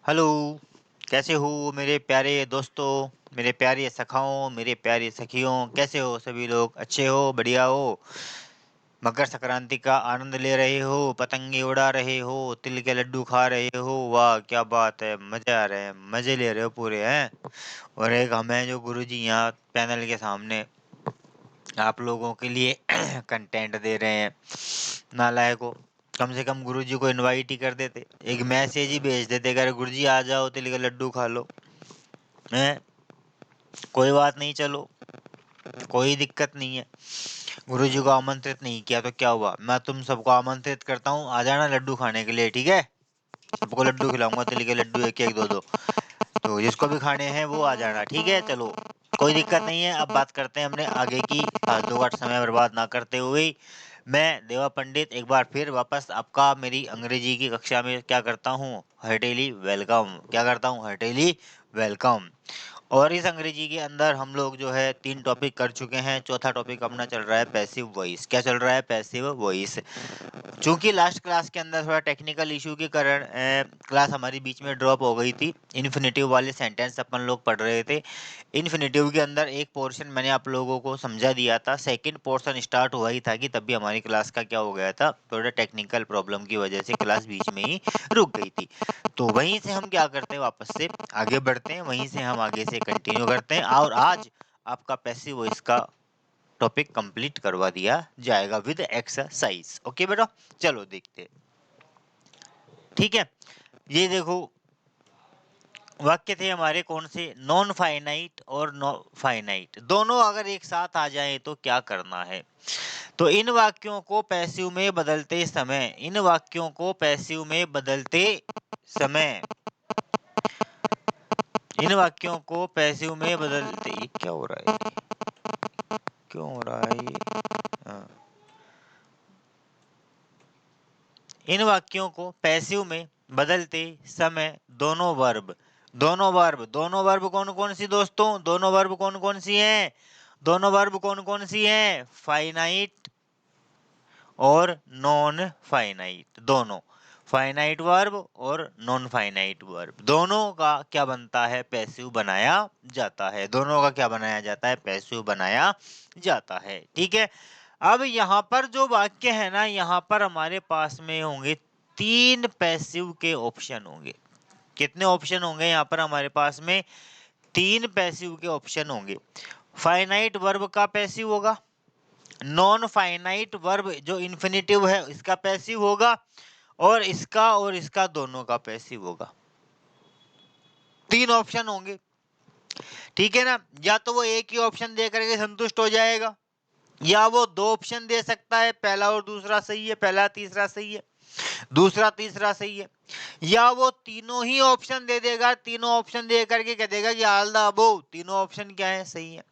Hello, कैसे हो मेरे प्यारे दोस्तों, मेरे प्यारे सखाओं, मेरे प्यारे सखियों, कैसे हो सभी लोग? अच्छे हो, बढ़िया हो? मकर संक्रांति का आनंद ले रहे हो, पतंगे उड़ा रहे हो, तिल के लड्डू खा रहे हो, वाह क्या बात है, मजे आ रहे हैं, मजे ले रहे हो पूरे हैं। और एक हम हैं जो गुरुजी यहाँ पैनल के सामने आप लोगों के लिए कंटेंट दे रहे हैं। नालायकों, कम से कम गुरुजी को इनवाइट ही कर देते, एक मैसेज ही भेज देते, अगर गुरुजी आ जाओ तिल के लड्डू खा लो। हैं, कोई बात नहीं, चलो कोई दिक्कत नहीं है। गुरुजी को आमंत्रित नहीं किया तो क्या हुआ, मैं तुम सबको आमंत्रित करता हूँ, आ जाना लड्डू खाने के लिए, ठीक है? सबको लड्डू खिलाऊंगा, तिल के लड्डू एक एक दो दो, तो जिसको भी खाने हैं वो आ जाना, ठीक है? चलो कोई दिक्कत नहीं है। अब बात करते हैं अपने आगे की, फालतू का समय बर्बाद ना करते हुए। मैं देवा पंडित एक बार फिर वापस आपका मेरी अंग्रेजी की कक्षा में क्या करता हूँ, हार्टेली वेलकम। क्या करता हूँ? हार्टेली वेलकम। और इस अंग्रेजी के अंदर हम लोग जो है 3 टॉपिक कर चुके हैं। चौथा टॉपिक अपना चल रहा है पैसिव वॉइस। क्या चल रहा है? Passive voice. चूंकि लास्ट क्लास के अंदर थोड़ा टेक्निकल इशू के कारण क्लास हमारी बीच में ड्रॉप हो गई थी। इन्फिनेटिव वाले सेंटेंस अपन लोग पढ़ रहे थे। इन्फिनेटिव के अंदर एक पोर्शन मैंने आप लोगों को समझा दिया था, सेकंड पोर्शन स्टार्ट हुआ ही था कि तभी हमारी क्लास का क्या हो गया था, थोड़ा टेक्निकल प्रॉब्लम की वजह से क्लास बीच में ही रुक गई थी। तो वहीं से हम क्या करते हैं, वापस से आगे बढ़ते हैं, वहीं से हम आगे से कंटिन्यू करते हैं और आज आपका पैसिव वॉइस का टॉपिक कंप्लीट करवा दिया जाएगा विद एक्सरसाइज। ओके बेटा, चलो देखते हैं। ठीक है, ये देखो वाक्य थे हमारे कौन से, नॉन फाइनाइट और नो फाइनाइट, दोनों अगर एक साथ आ जाएं तो क्या करना है। तो इन वाक्यों को पैसिव में बदलते समय, इन वाक्यों को पैसिव में बदलते समय, इन वाक्यों को पैसिव में बदलते, ये क्या हो रहा है, क्यों हो रहा है ये? हाँ। इन वाक्यों को पैसिव में बदलते समय दोनों वर्ब, दोनों वर्ब, दोनों वर्ब कौन कौन सी दोस्तों, दोनों वर्ब कौन कौन सी हैं? दोनों वर्ब कौन कौन सी हैं? फाइनाइट और नॉन फाइनाइट, दोनों फाइनाइट वर्ब और नॉन फाइनाइट वर्ब, दोनों का क्या बनता है? पैसिव बनाया जाता है। दोनों का क्या बनाया जाता है? पैसिव बनाया जाता है। ठीक है, अब यहाँ पर जो वाक्य है ना, यहाँ पर हमारे पास में होंगे 3 पैसिव के ऑप्शन होंगे। कितने ऑप्शन होंगे यहाँ पर हमारे पास में? 3 पैसिव के ऑप्शन होंगे। फाइनाइट वर्ब का पैसिव होगा, नॉन फाइनाइट वर्ब जो इन्फिनिटिव है इसका पैसिव होगा, और इसका दोनों का पैसिव होगा। 3 ऑप्शन होंगे, ठीक है ना? या तो वो एक ही ऑप्शन दे करके संतुष्ट हो जाएगा, या वो 2 ऑप्शन दे सकता है, पहला और दूसरा सही है, पहला तीसरा सही है, दूसरा तीसरा सही है, या वो तीनों ही ऑप्शन दे देगा, तीनों ऑप्शन दे करके कह देगा कि ऑल द अबव, तीनों ऑप्शन क्या है? सही है।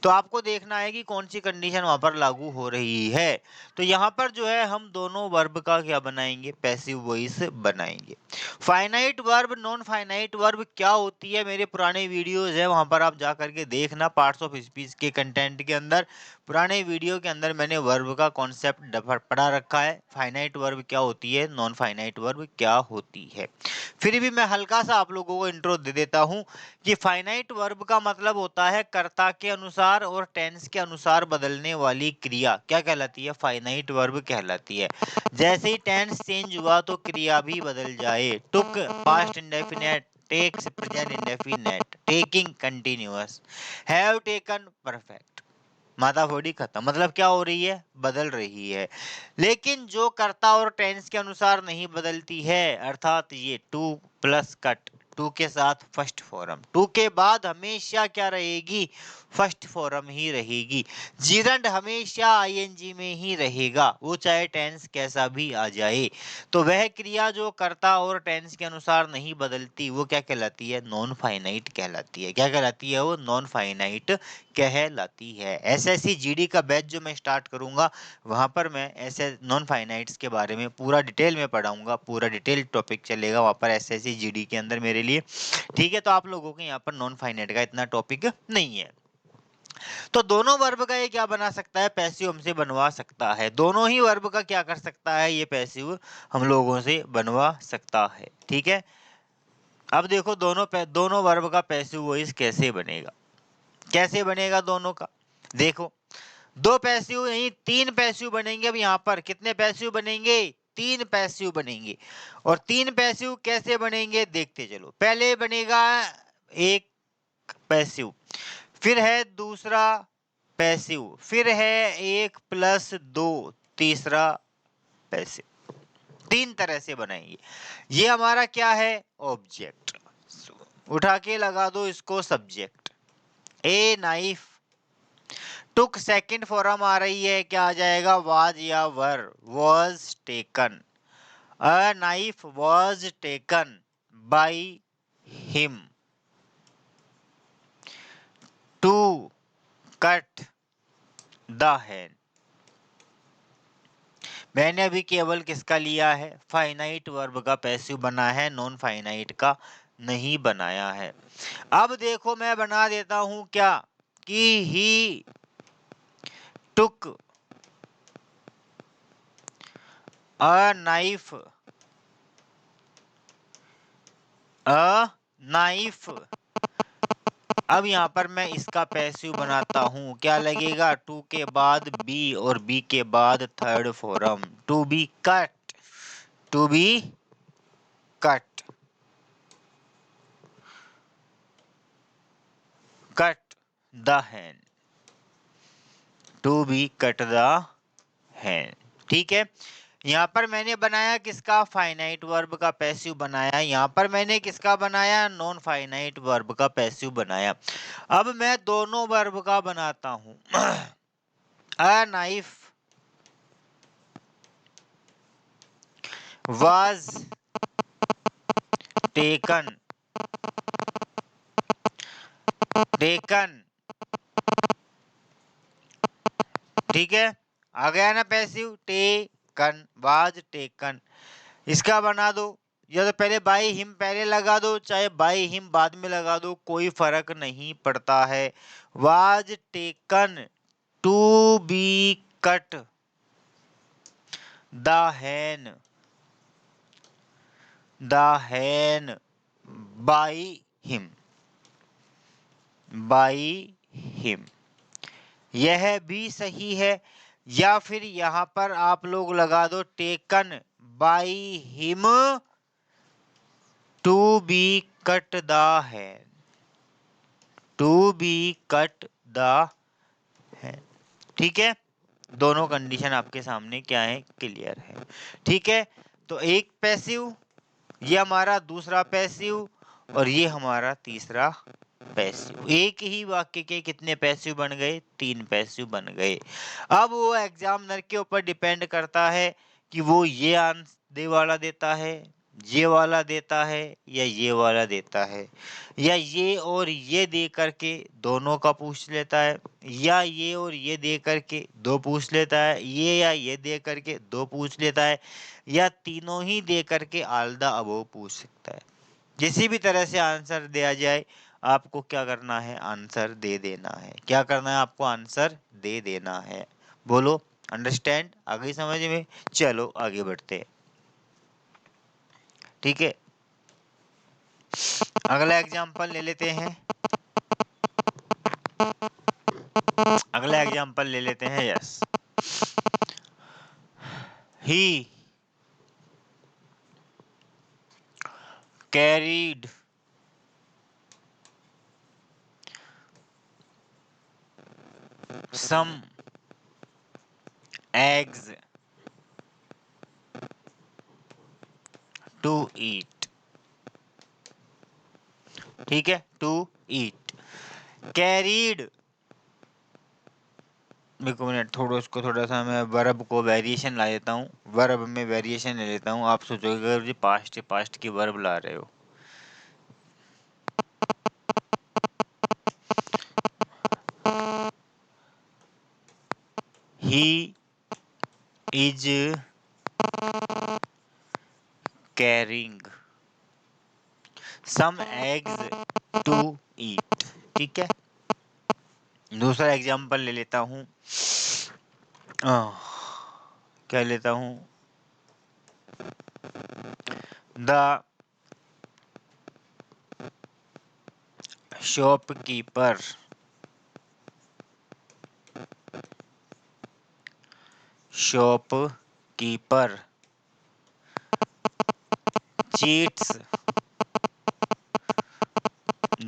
तो आपको देखना है कि कौन सी कंडीशन वहां पर लागू हो रही है। तो यहाँ पर जो है हम दोनों वर्ब का क्या बनाएंगे? पैसिव वॉइस बनाएंगे। Finite verb, non finite verb क्या होती है, मेरे पुराने वीडियोज है वहां पर आप जा करके देखना, पार्ट्स ऑफ स्पीच के कंटेंट के अंदर, पुराने वीडियो के अंदर मैंने वर्ब का कॉन्सेप्ट पढ़ा रखा है। फाइनाइट वर्ब क्या होती है, नॉन फाइनाइट वर्ब क्या होती है। फिर भी मैं हल्का सा आप लोगों को इंट्रो दे देता हूं कि फाइनाइट वर्ब का मतलब होता है कर्ता के अनुसार और टेंस के अनुसार बदलने वाली क्रिया। क्या कहलाती है? फाइनाइट वर्ब कहलाती है। जैसे ही टेंस चेंज हुआ तो क्रिया भी बदल जाए। Took past indefinite, takes present indefinite, taking continuous, have taken perfect, माताफोड़ी खत्म। मतलब क्या हो रही है? बदल रही है। लेकिन जो कर्ता और टेंस के अनुसार नहीं बदलती है, अर्थात ये टू प्लस कट, टू के साथ फर्स्ट फॉर्म, टू के बाद हमेशा क्या रहेगी? फर्स्ट फॉर्म ही रहेगी। जीरंड हमेशा आईएनजी में ही रहेगा, वो चाहे टेंस कैसा भी आ जाए। तो वह क्रिया जो कर्ता और टेंस के अनुसार नहीं बदलती वो क्या कहलाती है? नॉन फाइनाइट कहलाती है। क्या कहलाती है वो? नॉन फाइनाइट कहलाती है। एसएससी जीडी का बैच जो मैं स्टार्ट करूंगा वहां पर मैं ऐसे नॉन फाइनाइट्स के बारे में पूरा डिटेल में पढ़ाऊंगा, पूरा डिटेल टॉपिक चलेगा वहां पर एसएससी जीडी के अंदर मेरे लिए। ठीक है, तो आप लोगों के यहाँ पर नॉन फाइनाइट का इतना टॉपिक नहीं है। तो दोनों वर्ब का ये क्या बना सकता है? पैसिव हमसे बनवा सकता है। दोनों ही वर्ब का क्या कर सकता है? ये पैसिव हम लोगों से बनवा सकता है। ठीक है, अब देखो दोनों वर्ब का पैसिव वॉइस कैसे बनेगा, कैसे बनेगा दोनों का। देखो दो पैसिव नहीं तीन पैसिव बनेंगे। अब यहाँ पर कितने पैसिव बनेंगे, तीन पैसिव बनेंगे। और तीन पैसिव कैसे बनेंगे देखते चलो। पहले बनेगा एक पैसिव, फिर है दूसरा पैसिव, फिर है एक प्लस दो तीसरा पैसिव। तीन तरह से बनाएंगे। ये हमारा क्या है, ऑब्जेक्ट। उठा के लगा दो इसको subject. A knife took second form आ रही है, क्या आ जाएगा, वाज या were. Was taken, a knife was taken by him to cut the hand. मैंने अभी केवल किसका लिया है, फाइनाइट वर्ब का पैसिव बना है, नॉन फाइनाइट का नहीं बनाया है। अब देखो मैं बना देता हूं क्या, कि ही टुक अ नाइफ, अ नाइफ। अब यहाँ पर मैं इसका पैसिव बनाता हूँ, क्या लगेगा, टू के बाद बी और बी के बाद third form, to be cut, to be cut, cut the hand, to be cut the hand. ठीक है, यहाँ पर मैंने बनाया किसका, फाइनाइट वर्ब का पैसिव बनाया। यहाँ पर मैंने किसका बनाया, नॉन फाइनाइट वर्ब का पैसिव बनाया। अब मैं दोनों वर्ब का बनाता हूँ। A knife was taken, taken, ठीक है, आ गया ना पैसिव, टेकन, वाज टेकन। इसका बना दो, या तो पहले बाय हिम पहले लगा दो, चाहे बाय हिम बाद में लगा दो, कोई फर्क नहीं पड़ता है। Was taken to be cut the hand, the hand by him, by him. यह भी सही है। या फिर यहां पर आप लोग लगा दो taken by him to be cut the hand, to be cut the hand. ठीक है, दोनों कंडीशन आपके सामने क्या है, क्लियर है। ठीक है, तो एक पैसिव, ये हमारा दूसरा पैसिव, और ये हमारा तीसरा पैसिव। एक ही वाक्य के कितने पैसिव बन गए, तीन पैसिव बन गए। अब वो एग्जामिनर के ऊपर डिपेंड करता है कि वो ये आंसर दे वाला देता है, ये वाला देता है, या ये वाला देता है, या ये और ये दे करके दोनों का पूछ लेता है, या ये और ये दे करके दो पूछ लेता है, ये या ये दे करके दो पूछ लेता है, या तीनों ही दे करके ऑल द अबव पूछ सकता है। किसी भी तरह से आंसर दिया जाए, आपको क्या करना है, आंसर दे देना है। क्या करना है आपको, आंसर दे देना है। बोलो अंडरस्टैंड, आ गई समझ में। चलो आगे बढ़ते हैं। ठीक है, अगला एग्जांपल ले लेते हैं, अगला एग्जांपल ले लेते हैं। Yes, he carried some eggs to eat। ठीक है, टू ईट, कैरीड। देखो मिनट, थोड़ा सा मैं वर्ब को वेरिएशन ला देता हूँ, वर्ब में वेरिएशन ले लेता हूँ। आप सोचोगे जी पास्ट की वर्ब ला रहे हो। He is carrying some eggs to eat. ठीक है, दूसरा एग्जांपल ले लेता हूँ, क्या लेता हूँ, the shopkeeper, shopkeeper cheats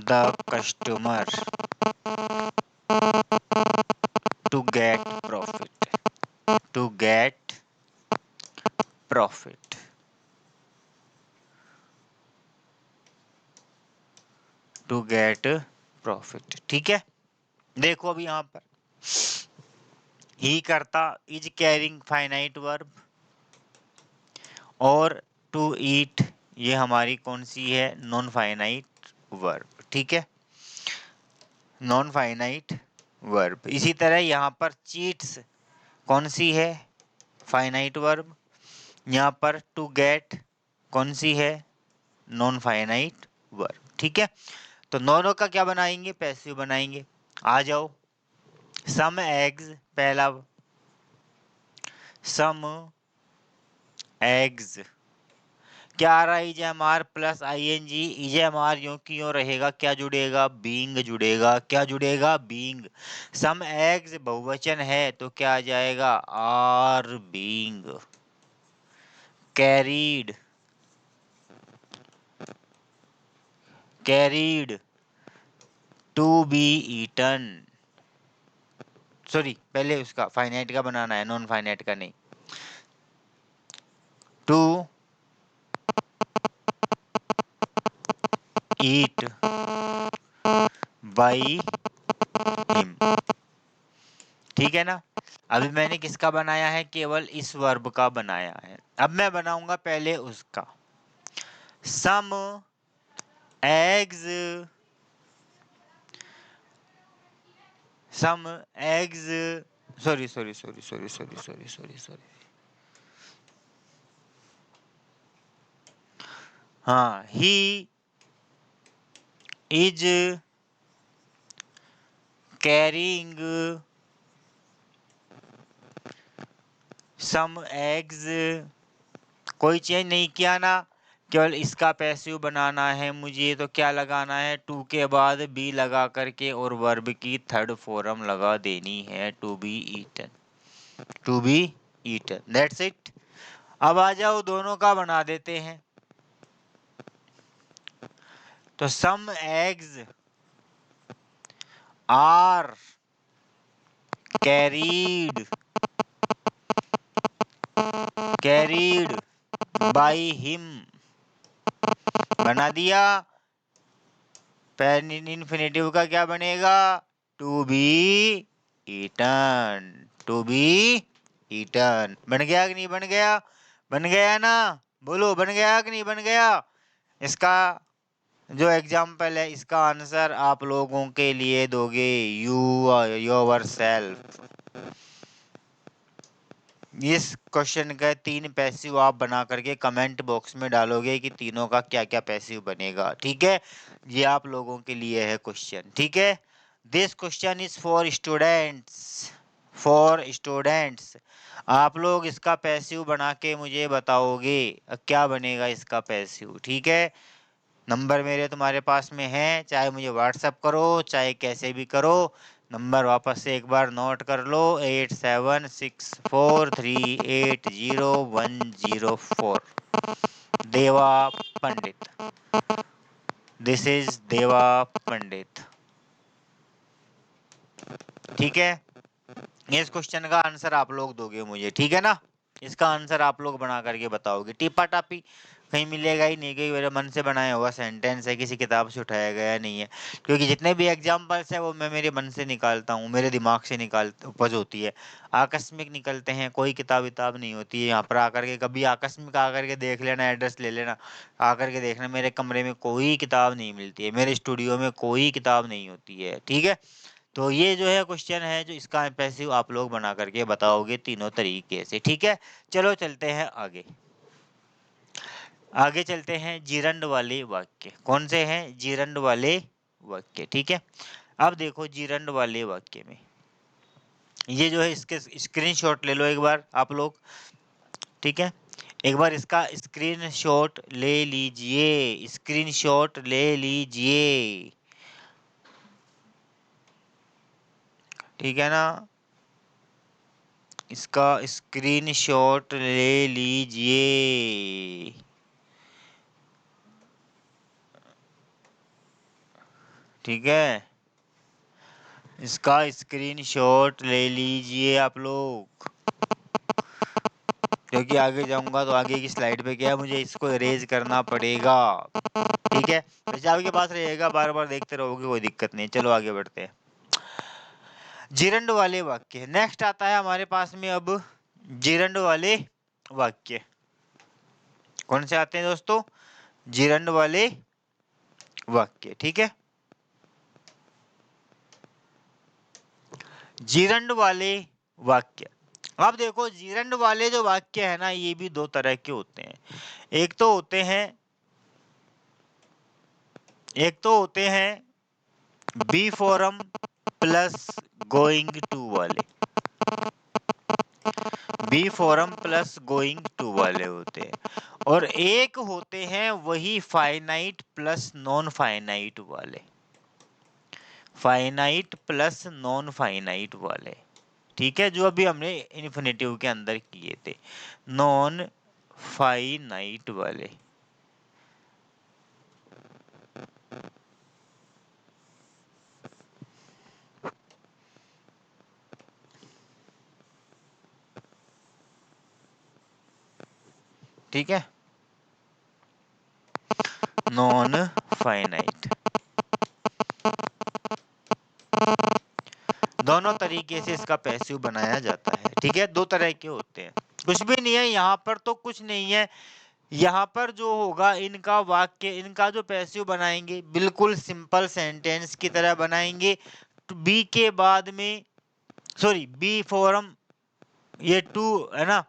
the customer to get profit, to get profit, to get profit। ठीक है, देखो अभी यहाँ पर ही करता इज कैरिंग फाइनाइट वर्ब, और टू ईट ये हमारी कौन सी है, नॉन फाइनाइट वर्ब। ठीक है, नॉन फाइनाइट वर्ब। इसी तरह यहाँ पर चीट्स कौन सी है, फाइनाइट वर्ब। यहाँ पर टू गेट कौन सी है, नॉन फाइनाइट वर्ब। ठीक है, तो दोनों का क्या बनाएंगे, पैसिव बनाएंगे। आ जाओ, सम एग्स, पहला सम एग्स, क्या आ रहा है, इजएमआर प्लस आईएनजी। इजएमआर यूं की यूं रहेगा, क्या जुड़ेगा, बीइंग जुड़ेगा। क्या जुड़ेगा, बीइंग। सम एग्स बहुवचन है तो क्या आ जाएगा, are being carried, carried to be eaten. Sorry, पहले उसका फाइनाइट का बनाना है, नॉन फाइनाइट का नहीं। To eat by him. ठीक है ना, अभी मैंने किसका बनाया है, केवल इस वर्ब का बनाया है। अब मैं बनाऊंगा पहले उसका। Some eggs, some eggs, sorry sorry sorry sorry sorry sorry sorry sorry, हाँ, he is carrying some eggs, कोई चेंज नहीं किया ना, केवल इसका पैसिव बनाना है मुझे। तो क्या लगाना है, टू के बाद बी लगा करके और वर्ब की थर्ड फॉर्म लगा देनी है, to be eaten, to be eaten, that's it. अब आ जाओ, दोनों का बना देते हैं। तो some eggs are carried, carried by him, बना दिया। इन्फिनेटिव का क्या बनेगा, to be eaten, to be eaten. बन गया कि नहीं बन गया, बन गया ना, बोलो बन गया कि नहीं बन गया। इसका जो एग्जाम्पल है, इसका आंसर आप लोगों के लिए दोगे यू योरसेल्फ। इस क्वेश्चन का 3 पैसिव आप बना करके कमेंट बॉक्स में डालोगे कि तीनों का क्या क्या पैसिव बनेगा। ठीक है, ये आप लोगों के लिए है क्वेश्चन। ठीक है, this question is for students, for students. आप लोग इसका पैसिव बना के मुझे बताओगे क्या बनेगा इसका पैसिव। ठीक है, नंबर मेरे तुम्हारे पास में है, चाहे मुझे व्हाट्सअप करो चाहे कैसे भी करो। नंबर वापस से एक बार नोट कर लो, 8764380104। देवा पंडित, दिस इज देवा पंडित। ठीक है, इस क्वेश्चन का आंसर आप लोग दोगे मुझे। ठीक है ना, इसका आंसर आप लोग बना करके बताओगे। टिपा टापी कहीं मिलेगा ही नहीं, क्योंकि मेरे मन से बनाया हुआ सेंटेंस है, किसी किताब से उठाया गया नहीं है। क्योंकि जितने भी एग्जाम्पल्स हैं वो मैं मेरे मन से निकालता हूँ, मेरे दिमाग से निकाल उपज होती है, आकस्मिक निकलते हैं, कोई किताब विताब नहीं होती है। यहाँ पर आकर के कभी आकस्मिक आकर के देख लेना, एड्रेस ले लेना, आकर के देखना, मेरे कमरे में कोई किताब नहीं मिलती है, मेरे स्टूडियो में कोई किताब नहीं होती है। ठीक है, तो ये जो है क्वेश्चन है, जो इसका पैसिव आप लोग बना करके बताओगे तीनों तरीके से। ठीक है, चलो चलते हैं आगे। आगे चलते हैं जीरंड वाले वाक्य। कौन से हैं, जीरंड वाले वाक्य। ठीक है, अब देखो जीरंड वाले वाक्य में ये जो है, इसके स्क्रीनशॉट ले लो एक बार आप लोग। ठीक है, एक बार इसका स्क्रीनशॉट ले लीजिए, स्क्रीनशॉट ले लीजिए। ठीक है ना, इसका स्क्रीनशॉट ले लीजिए। ठीक है, इसका स्क्रीनशॉट ले लीजिए आप लोग, क्योंकि आगे जाऊंगा तो आगे की स्लाइड पे क्या है, मुझे इसको इरेज करना पड़ेगा। ठीक है, वैसे आपके पास रहेगा, बार बार देखते रहोगे, कोई दिक्कत नहीं। चलो आगे बढ़ते हैं। जिरंड वाले वाक्य, नेक्स्ट आता है हमारे पास में अब जिरंड वाले वाक्य। कौन से आते हैं दोस्तों? जिरंड वाले वाक्य। ठीक है, जिरंड वाले वाक्य। अब देखो, जिरंड वाले जो वाक्य है ना, ये भी दो तरह के होते हैं। एक तो होते हैं be form plus going to वाले, be form plus going to वाले होते हैं। और एक होते हैं वही फाइनाइट प्लस नॉन फाइनाइट वाले, फाइनाइट प्लस नॉन फाइनाइट वाले। ठीक है, जो अभी हमने इन्फिनेटिव के अंदर किए थे, नॉन फाइनाइट वाले। ठीक है, नॉन फाइनाइट। दोनों तरीके से इसका पैसिव बनाया जाता है। ठीक है, दो तरह के होते हैं, कुछ भी नहीं है यहाँ पर, तो कुछ नहीं है। यहाँ पर जो होगा, इनका वाक्य, इनका जो पैसिव बनाएंगे, बिल्कुल सिंपल सेंटेंस की तरह बनाएंगे। बी के बाद में, सॉरी, बी फॉरम, ये टू है ना,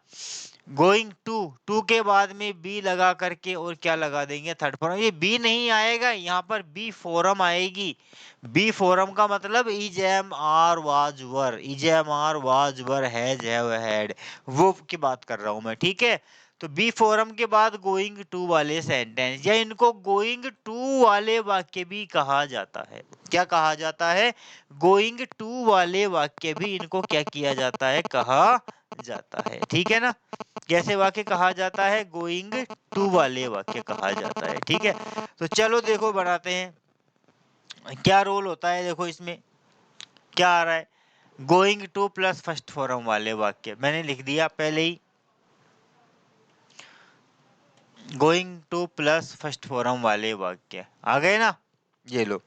गोइंग टू, टू के बाद में बी लगा करके और क्या लगा देंगे, थर्ड फॉर्म। ये बी नहीं आएगा यहाँ पर, बी फॉरम आएगी। बी फॉरम का मतलब is am are was were, is am are was were has have had, वो की बात कर रहा हूं मैं। ठीक है, तो बी फॉरम के बाद गोइंग टू वाले सेंटेंस, या इनको गोइंग टू वाले वाक्य भी कहा जाता है। क्या कहा जाता है? गोइंग टू वाले वाक्य भी इनको क्या किया जाता है, कहा जाता है। ठीक है ना, कैसे वाक्य कहा जाता है? गोइंग टू वाले वाक्य कहा जाता है। ठीक है, तो चलो देखो बनाते हैं क्या रोल होता है। देखो इसमें क्या आ रहा है, going to plus first form वाले वाक्य मैंने लिख दिया पहले ही, going to plus first form वाले वाक्य आ गए ना। ये लो,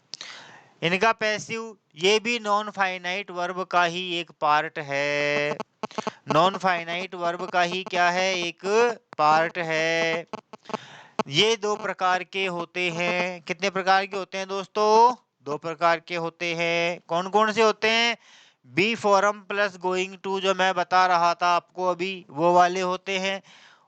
इनका पैसिव, ये भी नॉन फाइनाइट वर्ब का ही एक पार्ट है। नॉन फाइनाइट वर्ब का ही क्या है, एक पार्ट है। ये दो प्रकार के होते हैं। कितने प्रकार के होते हैं दोस्तों? दो प्रकार के होते हैं। कौन कौन से होते हैं? Be form plus going to, जो मैं बता रहा था आपको अभी, वो वाले होते हैं।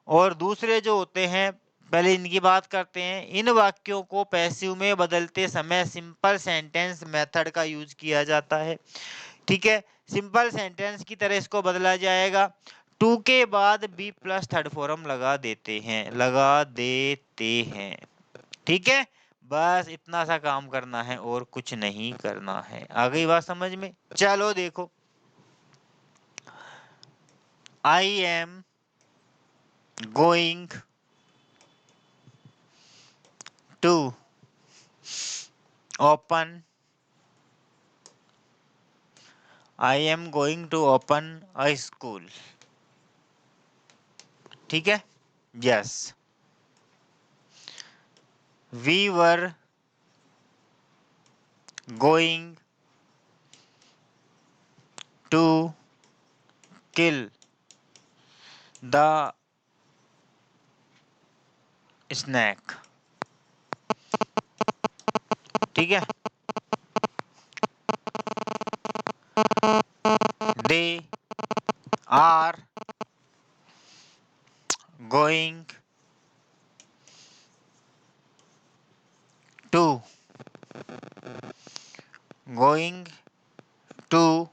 और दूसरे जो होते हैं, पहले इनकी बात करते हैं। इन वाक्यों को पैसिव में बदलते समय सिंपल सेंटेंस मेथड का यूज किया जाता है। ठीक है, सिंपल सेंटेंस की तरह इसको बदला जाएगा। टू के बाद बी प्लस थर्ड फॉर्म लगा देते हैं। ठीक है, बस इतना सा काम करना है और कुछ नहीं करना है। आ गई बात समझ में? चलो देखो, I am going to open, I am going to open a school. ठीक है, yes, we were going to kill the snake. ठीक है, they are going to, going to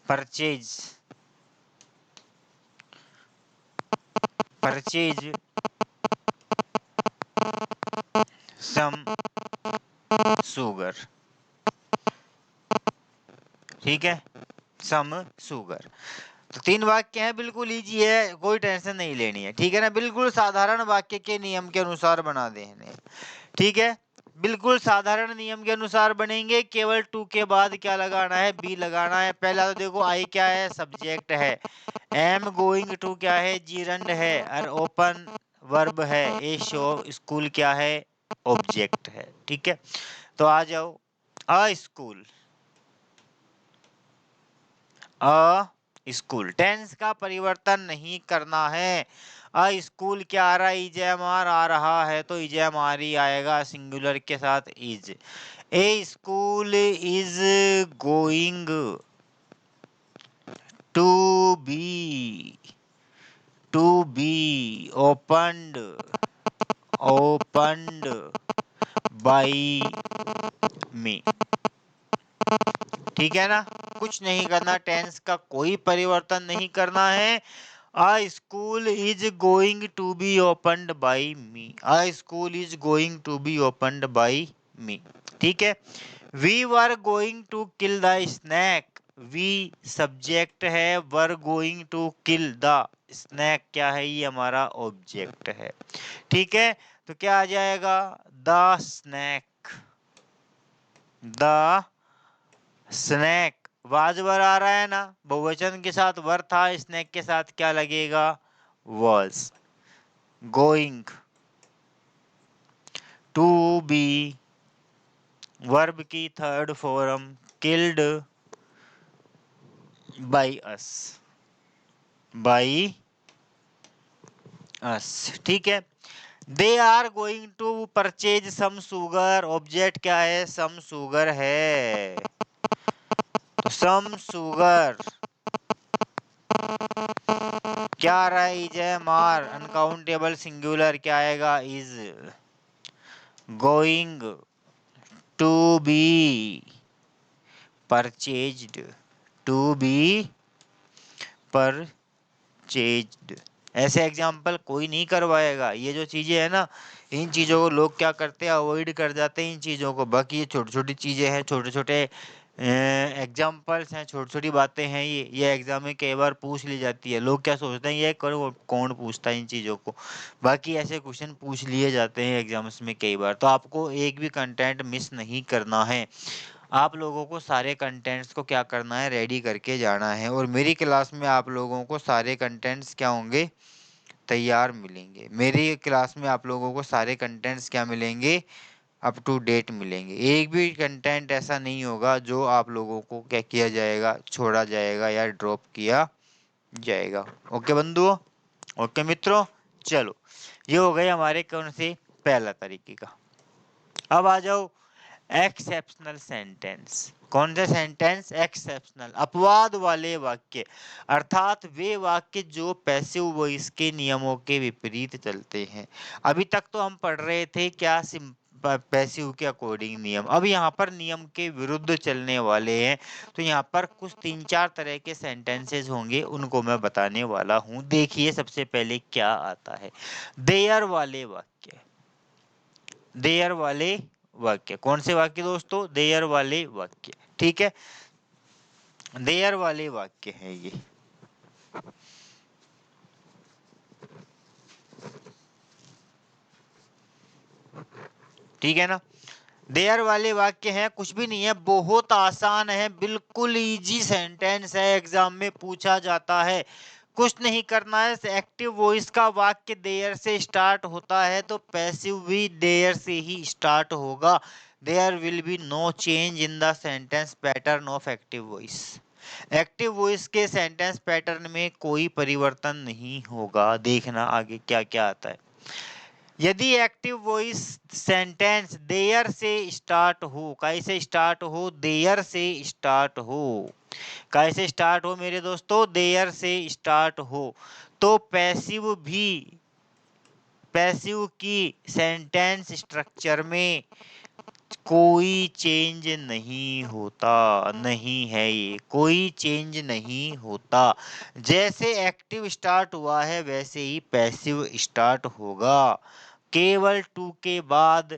purchase, purchase some sugar, ठीक है, सम शुगर। तो 3 वाक्य हैं, बिल्कुल इजी है, कोई टेंशन नहीं लेनी है, ठीक है ना, बिल्कुल साधारण वाक्य के नियम के अनुसार बना देने, ठीक है, बिल्कुल साधारण नियम के अनुसार बनेंगे। केवल टू के बाद क्या लगाना है, बी लगाना है। पहला तो देखो आई क्या है, सब्जेक्ट है, एम गोइंग टू क्या है, जीरंड है, और ओपन वर्ब है, ए शो स्कूल क्या है, ऑब्जेक्ट है, ठीक है। तो आ जाओ, a school, a school, tense का परिवर्तन नहीं करना है। अ स्कूल क्या आ रहा है, इजेमार आ रहा है, तो इजेमार ही आएगा सिंगुलर के साथ is. A school is going to be, to be opened, opened by me, ठीक है ना, कुछ नहीं करना, टेंस का कोई परिवर्तन नहीं करना है। A school is going to be opened by me. A school is going to be opened by me. ठीक है। We were going to kill the snake. We subject है, were going to kill the snake क्या है, ये हमारा object है, ठीक है। तो क्या आ जाएगा, the snake, the snack, was were आ रहा है ना, बहुवचन के साथ वर था, स्नैक के साथ क्या लगेगा, was. Going to be verb की third form, killed by us, by us, ठीक है। They are going to purchase some sugar, object क्या है, सम शुगर है, तो सम शुगर क्या आ रहा है, इज है, मार अनकाउंटेबल सिंगुलर क्या आएगा, is going to be purchased, to be purchased. ऐसे एग्जाम्पल कोई नहीं करवाएगा, ये जो चीजें है ना, इन चीजों को लोग क्या करते हैं, अवॉइड कर जाते हैं इन चीजों को। बाकी ये छोटी छोटी चीजें हैं, छोटे छोटे एग्जाम्पल्स हैं, छोटी छोटी बातें हैं, ये एग्जाम में कई बार पूछ ली जाती है। लोग क्या सोचते हैं, ये कौन पूछता है इन चीज़ों को, बाकी ऐसे क्वेश्चन पूछ लिए जाते हैं एग्जाम्स में कई बार। तो आपको एक भी कंटेंट मिस नहीं करना है, आप लोगों को सारे कंटेंट्स को क्या करना है, रेडी करके जाना है। और मेरी क्लास में आप लोगों को सारे कंटेंट्स क्या होंगे, तैयार मिलेंगे। मेरी क्लास में आप लोगों को सारे कंटेंट्स क्या मिलेंगे, अप टू डेट मिलेंगे। एक भी कंटेंट ऐसा नहीं होगा जो आप लोगों को क्या किया जाएगा, छोड़ा जाएगा या ड्रॉप किया जाएगा। ओके बंधुओं, ओके मित्रों, चलो ये हो गए हमारे कौन से, पहला तरीके का। अब आ जाओ एक्सेप्शनल सेंटेंस। कौन सा सेंटेंस, एक्सेप्शनल, अपवाद वाले वाक्य, अर्थात वे वाक्य जो पैसिव वॉइस के नियमों के विपरीत चलते हैं। अभी तक तो हम पढ़ रहे थे क्या, पैसिव के अकॉर्डिंग नियम, अब यहाँ पर नियम के विरुद्ध चलने वाले हैं। तो यहाँ पर कुछ 3-4 तरह के सेंटेंसेस होंगे, उनको मैं बताने वाला हूँ। देखिए सबसे पहले क्या आता है, देयर वाले वाक्य। देयर वाले वाक्य कौन से वाक्य दोस्तों, देयर वाले वाक्य, ठीक है, देयर वाले वाक्य है ये। ठीक है ना, देयर वाले वाक्य हैं, कुछ भी नहीं है, बहुत आसान है, बिल्कुल इजी सेंटेंस है, एग्जाम में पूछा जाता है। कुछ नहीं करना है, एक्टिव वॉइस का वाक्य देयर से स्टार्ट होता है तो पैसिव भी देयर से ही स्टार्ट होगा। There will be no change in the sentence pattern of active voice. Active voice के सेंटेंस पैटर्न में कोई परिवर्तन नहीं होगा। देखना आगे क्या क्या आता है। यदि एक्टिव वॉइस सेंटेंस देयर से स्टार्ट हो, कैसे स्टार्ट हो, देयर से स्टार्ट हो, कैसे स्टार्ट हो मेरे दोस्तों, देयर से स्टार्ट हो, तो पैसिव भी, पैसिव की सेंटेंस स्ट्रक्चर में कोई चेंज नहीं होता, नहीं है, ये कोई चेंज नहीं होता। जैसे एक्टिव स्टार्ट हुआ है वैसे ही पैसिव स्टार्ट होगा। केवल टू के बाद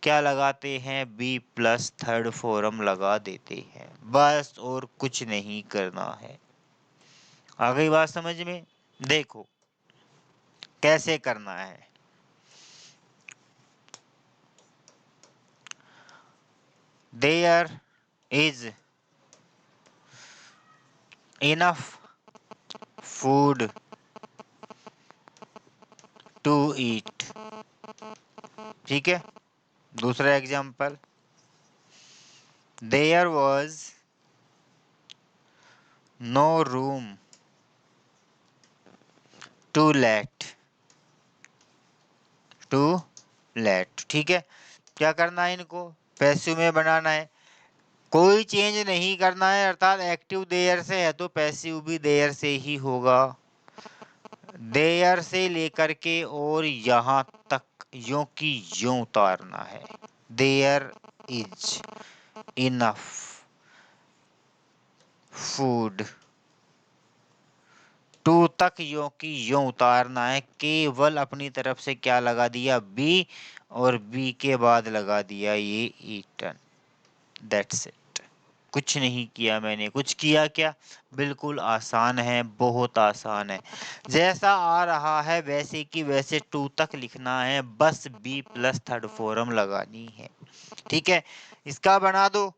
क्या लगाते हैं, बी प्लस थर्ड फॉर्म लगा देते हैं, बस और कुछ नहीं करना है। आ गई बात समझ में? देखो कैसे करना है। There is enough food to eat. ठीक है, दूसरा example, there was no room to let to let. ठीक है, क्या करना है, इनको पैसिव में बनाना है, कोई चेंज नहीं करना है, अर्थात एक्टिव देयर से है तो पैसिव भी देयर से ही होगा। देयर से लेकर के और यहाँ तक यों की यों उतारना है। There is enough food to तक यों की यों उतारना है, केवल अपनी तरफ से क्या लगा दिया, बी, और बी के बाद लगा दिया ये ईटन। That's it. कुछ नहीं किया मैंने, कुछ किया क्या, बिल्कुल आसान है, बहुत आसान है। जैसा आ रहा है वैसे की वैसे टू तक लिखना है, बस बी प्लस थर्ड फॉर्म लगानी है। ठीक है, इसका बना दो,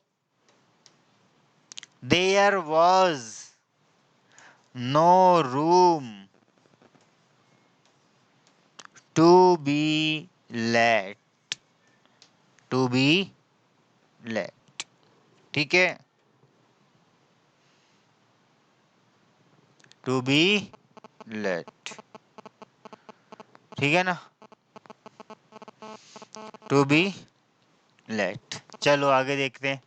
there was no room to be let to be let. ठीक है, टू बी लेट, ठीक है ना, टू बी लेट। चलो आगे देखते हैं।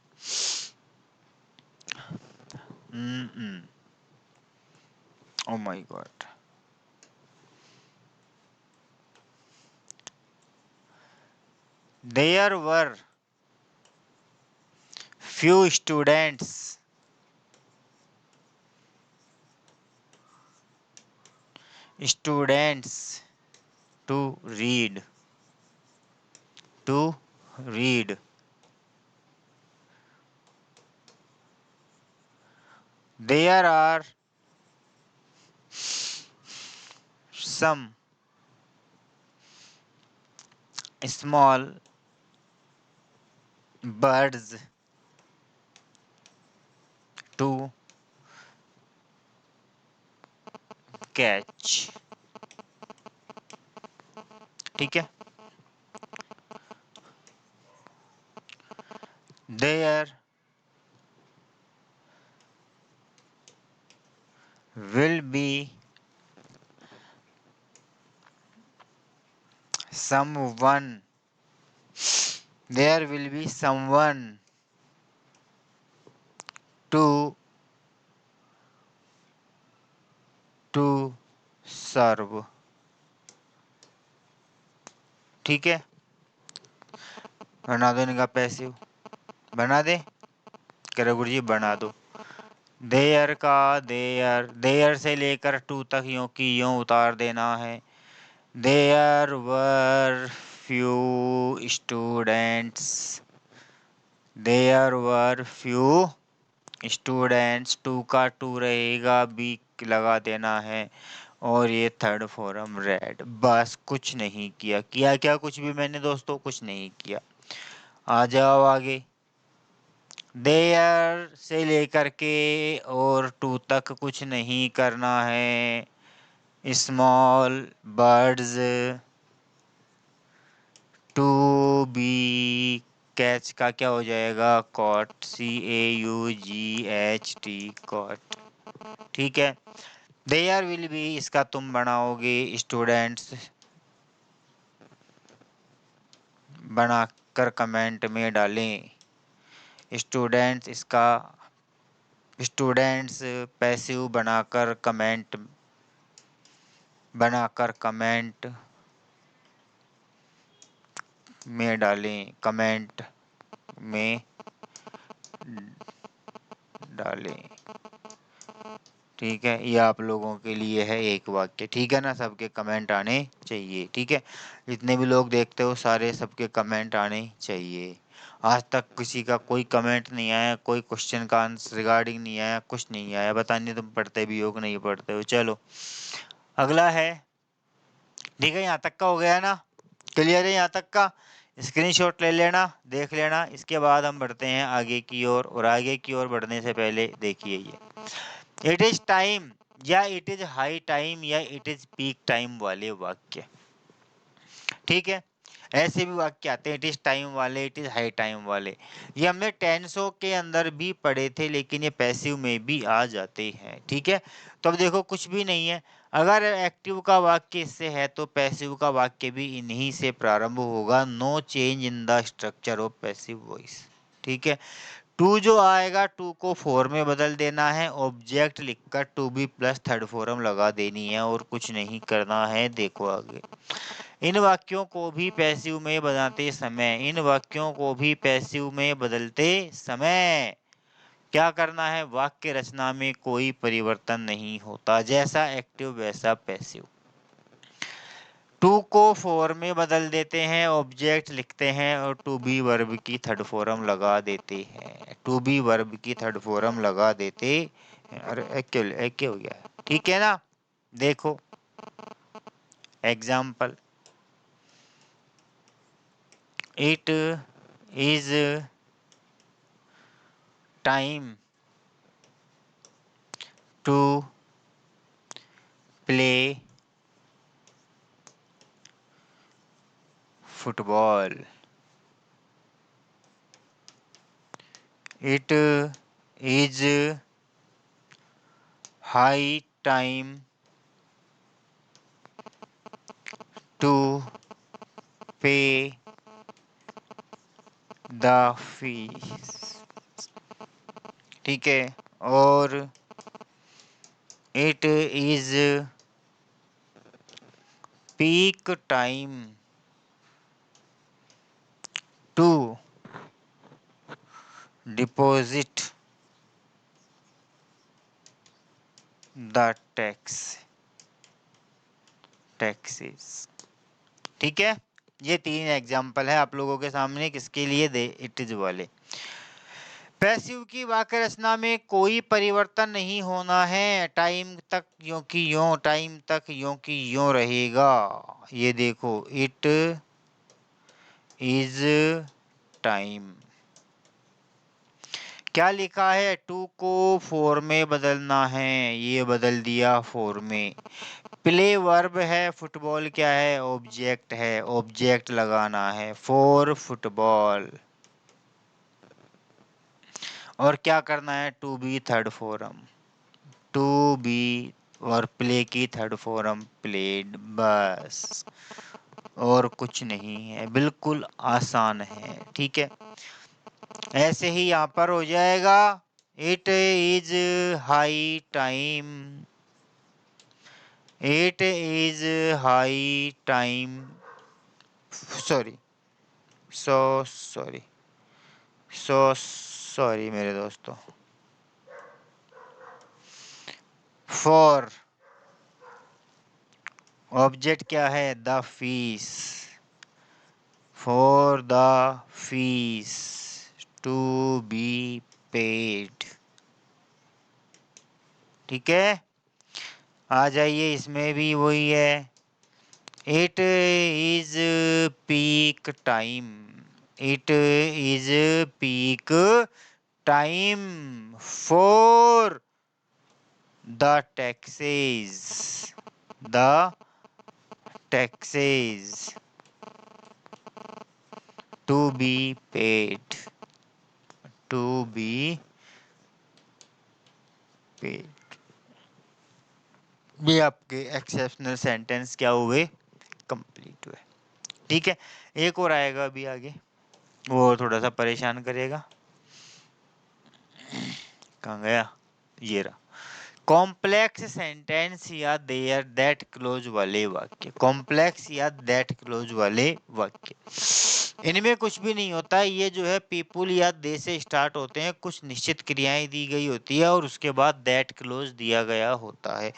Oh my god, there were few students to read. There are some small birds to catch। ठीक है, there will be someone there will be someone to serve। ठीक है, बना दो इनका पैसिव, बना दे, कह रहे गुरुजी बना दो। देयर का देयर, देयर से लेकर टू तक यों की यों उतार देना है। There were few students, there were few students, to का टू रहेगा, बी लगा देना है, और ये थर्ड फॉर्म रेड। बस कुछ नहीं किया, किया क्या कुछ भी मैंने दोस्तों, कुछ नहीं किया। आ जाओ आगे, देयर से लेकर के और टू तक कुछ नहीं करना है। Small birds to be catch का क्या हो जाएगा, कॉट, CAUGHT कॉट। ठीक है, देयर विल बी, इसका तुम बनाओगे स्टूडेंट्स, बनाकर कमेंट में डालें स्टूडेंट्स, इसका स्टूडेंट्स पैसिव बनाकर कमेंट में डालें, कमेंट में डालें। ठीक है, ये आप लोगों के लिए है एक वाक्य। ठीक है ना, सबके कमेंट आने चाहिए। ठीक है, जितने भी लोग देखते हो सारे सबके कमेंट आने चाहिए। आज तक किसी का कोई कमेंट नहीं आया, कोई क्वेश्चन का आंसर रिगार्डिंग नहीं आया, कुछ नहीं आया। पता नहीं तुम पढ़ते भी हो कि नहीं पढ़ते हो। चलो अगला है। ठीक है, यहाँ तक का हो गया ना, क्लियर है यहाँ तक का। स्क्रीनशॉट ले लेना, देख लेना। इसके बाद हम बढ़ते हैं आगे की ओर, और आगे की ओर बढ़ने से पहले देखिए ये इट इज टाइम या इट इज हाई टाइम या इट इज पीक टाइम वाले वाक्य। ठीक है, ऐसे भी वाक्य आते हैं, इट इज टाइम वाले, इट इज हाई टाइम वाले। ये हमने टेंसों के अंदर भी पढ़े थे, लेकिन ये पैसिव में भी आ जाते हैं। ठीक है, तो अब देखो कुछ भी नहीं है। अगर एक्टिव का वाक्य इससे है तो पैसिव का वाक्य भी इन्हीं से प्रारंभ होगा। No change in the structure of passive voice. ठीक है, टू जो आएगा, टू को फोर में बदल देना है, ऑब्जेक्ट लिखकर to be plus third form लगा देनी है, और कुछ नहीं करना है। देखो आगे, इन वाक्यों को भी पैसिव में बदलते समय, इन वाक्यों को भी पैसिव में बदलते समय क्या करना है, वाक्य रचना में कोई परिवर्तन नहीं होता, जैसा एक्टिव वैसा पैसिव। टू को फोर में बदल देते हैं, ऑब्जेक्ट लिखते हैं, और टू बी वर्ब की थर्ड फॉर्म लगा देते हैं, टू बी वर्ब की थर्ड फॉर्म लगा देते हैं। अरे एक हो गया, ठीक है ना। देखो example, it is time to play football. It is high time to pay the fees. ठीक है, और it is peak time to deposit the taxes. ठीक है, ये तीन एग्जाम्पल है आप लोगों के सामने, किसके लिए दे, इट इज वाले। पैसिव की वाक्य रचना में कोई परिवर्तन नहीं होना है, टाइम तक यों की यों, टाइम तक यों की यों रहेगा। ये देखो, इट इज टाइम, क्या लिखा है, टू को फोर में बदलना है, ये बदल दिया फोर में। प्ले वर्ब है, फुटबॉल क्या है, ऑब्जेक्ट है, ऑब्जेक्ट लगाना है फॉर फुटबॉल। और क्या करना है, to be third form, to be और प्ले की थर्ड फॉर्म प्लेड, बस और कुछ नहीं है, बिल्कुल आसान है। ठीक है, ऐसे ही यहाँ पर हो जाएगा, it is high time, it is high time, sorry sorry sorry मेरे दोस्तों, फॉर ऑब्जेक्ट क्या है, the fees, for the fees to be paid. ठीक है, आ जाइए, इसमें भी वही है, it is peak time, it is peak time for the taxes to be paid, to be paid. ये आपके एक्सेप्शनल सेंटेंस क्या हुए, कंप्लीट हुए। ठीक है, एक और आएगा अभी आगे, वो थोड़ा सा परेशान करेगा। कहाँ गया, ये रहा। कॉम्प्लेक्स सेंटेंस या देयर दैट क्लोज वाले वाक्य, कॉम्प्लेक्स या दैट क्लोज वाले वाक्य, इनमें कुछ भी नहीं होता है। ये जो है पीपुल या दे से स्टार्ट होते हैं, कुछ निश्चित क्रियाएं दी गई होती है और उसके बाद दैट क्लोज दिया गया होता है।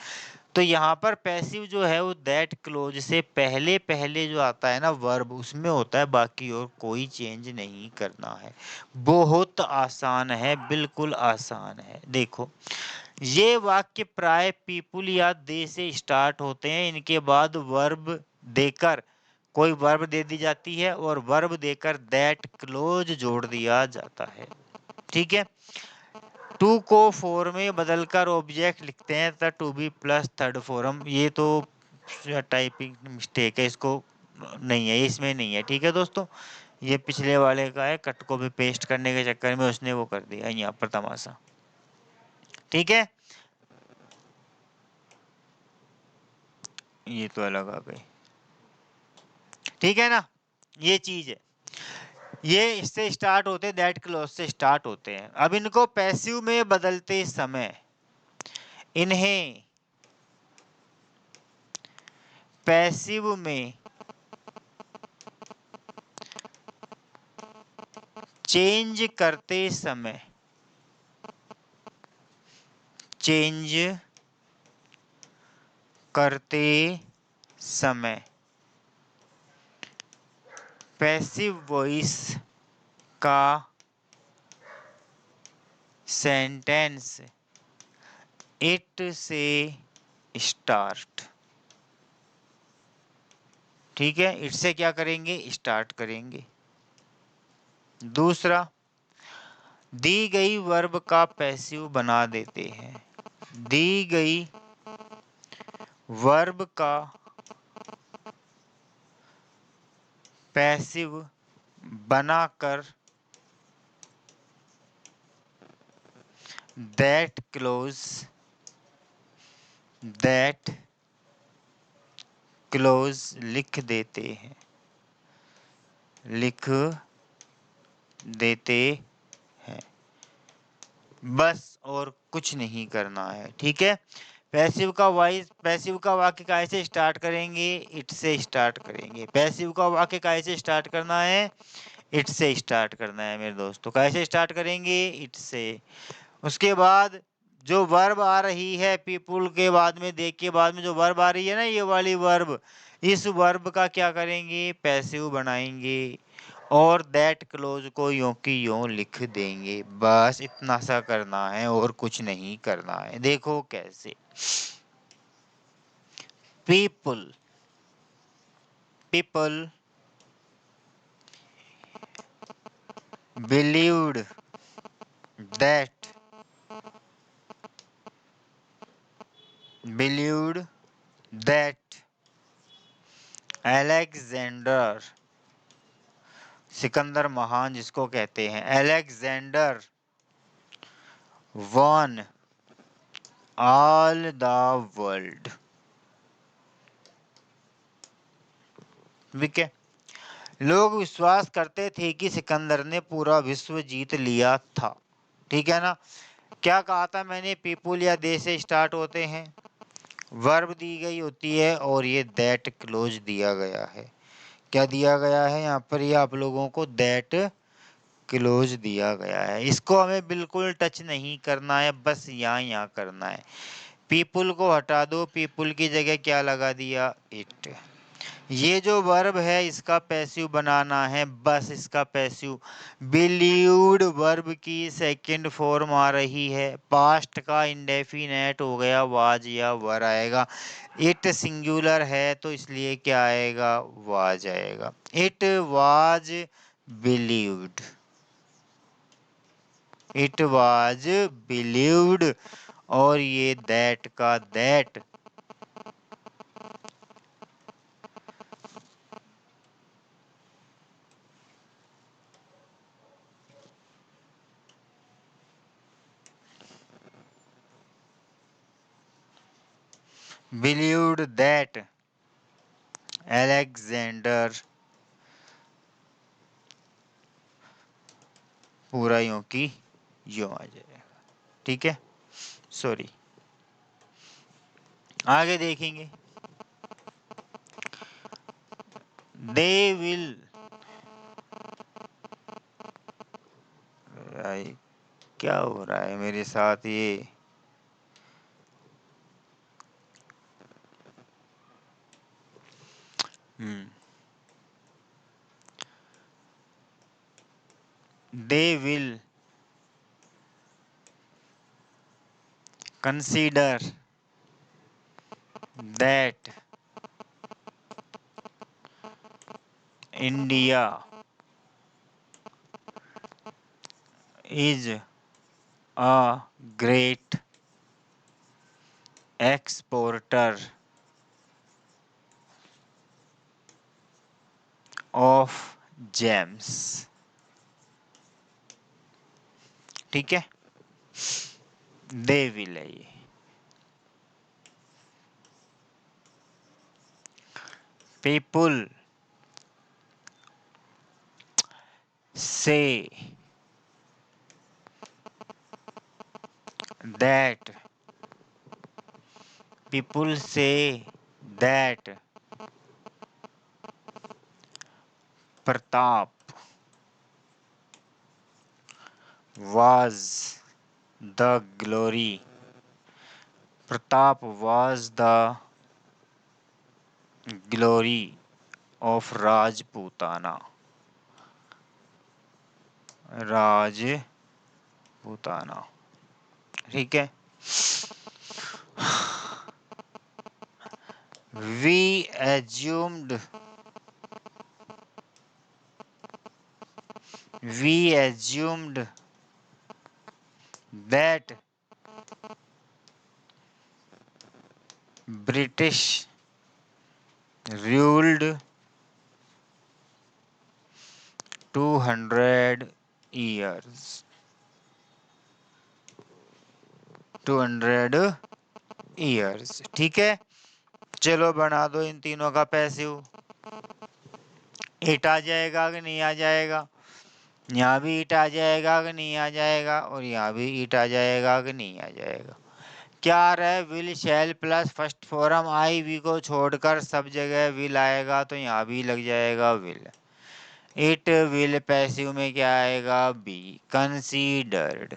तो यहाँ पर पैसिव जो है वो दैट क्लोज से पहले पहले जो आता है ना वर्ब, उसमें होता है, बाकी और कोई चेंज नहीं करना है। बहुत आसान है, बिल्कुल आसान है। देखो ये वाक्य प्राय पीपुल या दे से स्टार्ट होते हैं, इनके बाद वर्ब देकर कोई वर्ब दे दी जाती है और वर्ब देकर दैट क्लोज जोड़ दिया जाता है। ठीक है, टू को फोर में बदलकर ऑब्जेक्ट लिखते हैं तो to be plus third form, ये तो टाइपिंग मिस्टेक है, इसको नहीं है, इसमें नहीं है। ठीक है दोस्तों, ये पिछले वाले का है, कट को भी पेस्ट करने के चक्कर में उसने वो कर दिया यहाँ पर तमाशा। ठीक है, ये तो अलग आ गई। ठीक है ना, ये चीज है, ये इससे स्टार्ट होते हैं, दैट क्लॉज से स्टार्ट होते हैं। अब इनको पैसिव में बदलते समय इन्हें पैसिव में चेंज करते समय, चेंज करते समय पैसिव वॉइस का सेंटेंस इट से स्टार्ट। ठीक है, इट से क्या करेंगे, स्टार्ट करेंगे। दूसरा, दी गई वर्ब का पैसिव बना देते हैं, दी गई वर्ब का पैसिव बनाकर दैट क्लोज, दैट क्लोज लिख देते हैं, लिख देते हैं, बस और कुछ नहीं करना है। ठीक है, पैसिव का वॉइस, पैसिव का वाक्य कैसे स्टार्ट करेंगे, इट से स्टार्ट करेंगे। पैसिव का वाक्य कैसे स्टार्ट करना है, इट से स्टार्ट करना है मेरे दोस्तों। कैसे स्टार्ट करेंगे, इट से। उसके बाद जो वर्ब आ रही है पीपुल के बाद में, देख के बाद में जो वर्ब आ रही है ना, ये वाली वर्ब, इस वर्ब का क्या करेंगे, पैसिव बनाएंगे और दैट क्लोज को यों की यों लिख देंगे। बस इतना सा करना है और कुछ नहीं करना है। देखो कैसे, people, people believed that, believed that Alexander, Sikandar महान जिसको कहते हैं, Alexander one all the world. ठीक है, लोग विश्वास करते थे कि सिकंदर ने पूरा विश्व जीत लिया था। ठीक है ना, क्या कहा था मैंने, पीपुल या दे से स्टार्ट होते हैं, वर्ब दी गई होती है और ये दैट क्लोज दिया गया है। क्या दिया गया है यहाँ पर, ये आप लोगों को दैट क्लोज दिया गया है। इसको हमें बिल्कुल टच नहीं करना है, बस यहाँ यहाँ करना है। पीपुल को हटा दो, पीपुल की जगह क्या लगा दिया, इट। ये जो वर्ब है इसका पैसिव बनाना है, बस इसका पैसिव। बिलीव्ड वर्ब की सेकंड फॉर्म आ रही है, पास्ट का इंडेफिनेट हो गया, वाज या वर आएगा। इट सिंगुलर है तो इसलिए क्या आएगा, वाज आएगा। It was believed, it was believed, और ये दैट का दैट बिलीव्ड दैट अलेक्जेंडर, पूरा यूं की यूं आ जाएगा। ठीक है, सॉरी। आगे देखेंगे, दे विल, क्या हो रहा है मेरे साथ ये, they will consider that India is a great exporter of gems। ठीक है, दे विल है ये। People say that, people say that Pratap was the glory, Pratap was the glory of Rajputana, Rajputana. ठीक है, we assumed that British ruled 200 years, 200 years। ठीक है, चलो बना दो इन तीनों का पैसिव। इट आ जाएगा कि नहीं आ जाएगा, यहाँ भी ईट आ जाएगा कि नहीं आ जाएगा, और यहाँ भी ईट आ जाएगा कि नहीं आ जाएगा। क्या आ रहा है, will shall plus first form I we को छोड़कर सब जगह विल आएगा, तो यहाँ भी लग जाएगा विल। इट विल पैसिव में क्या आएगा, be considered,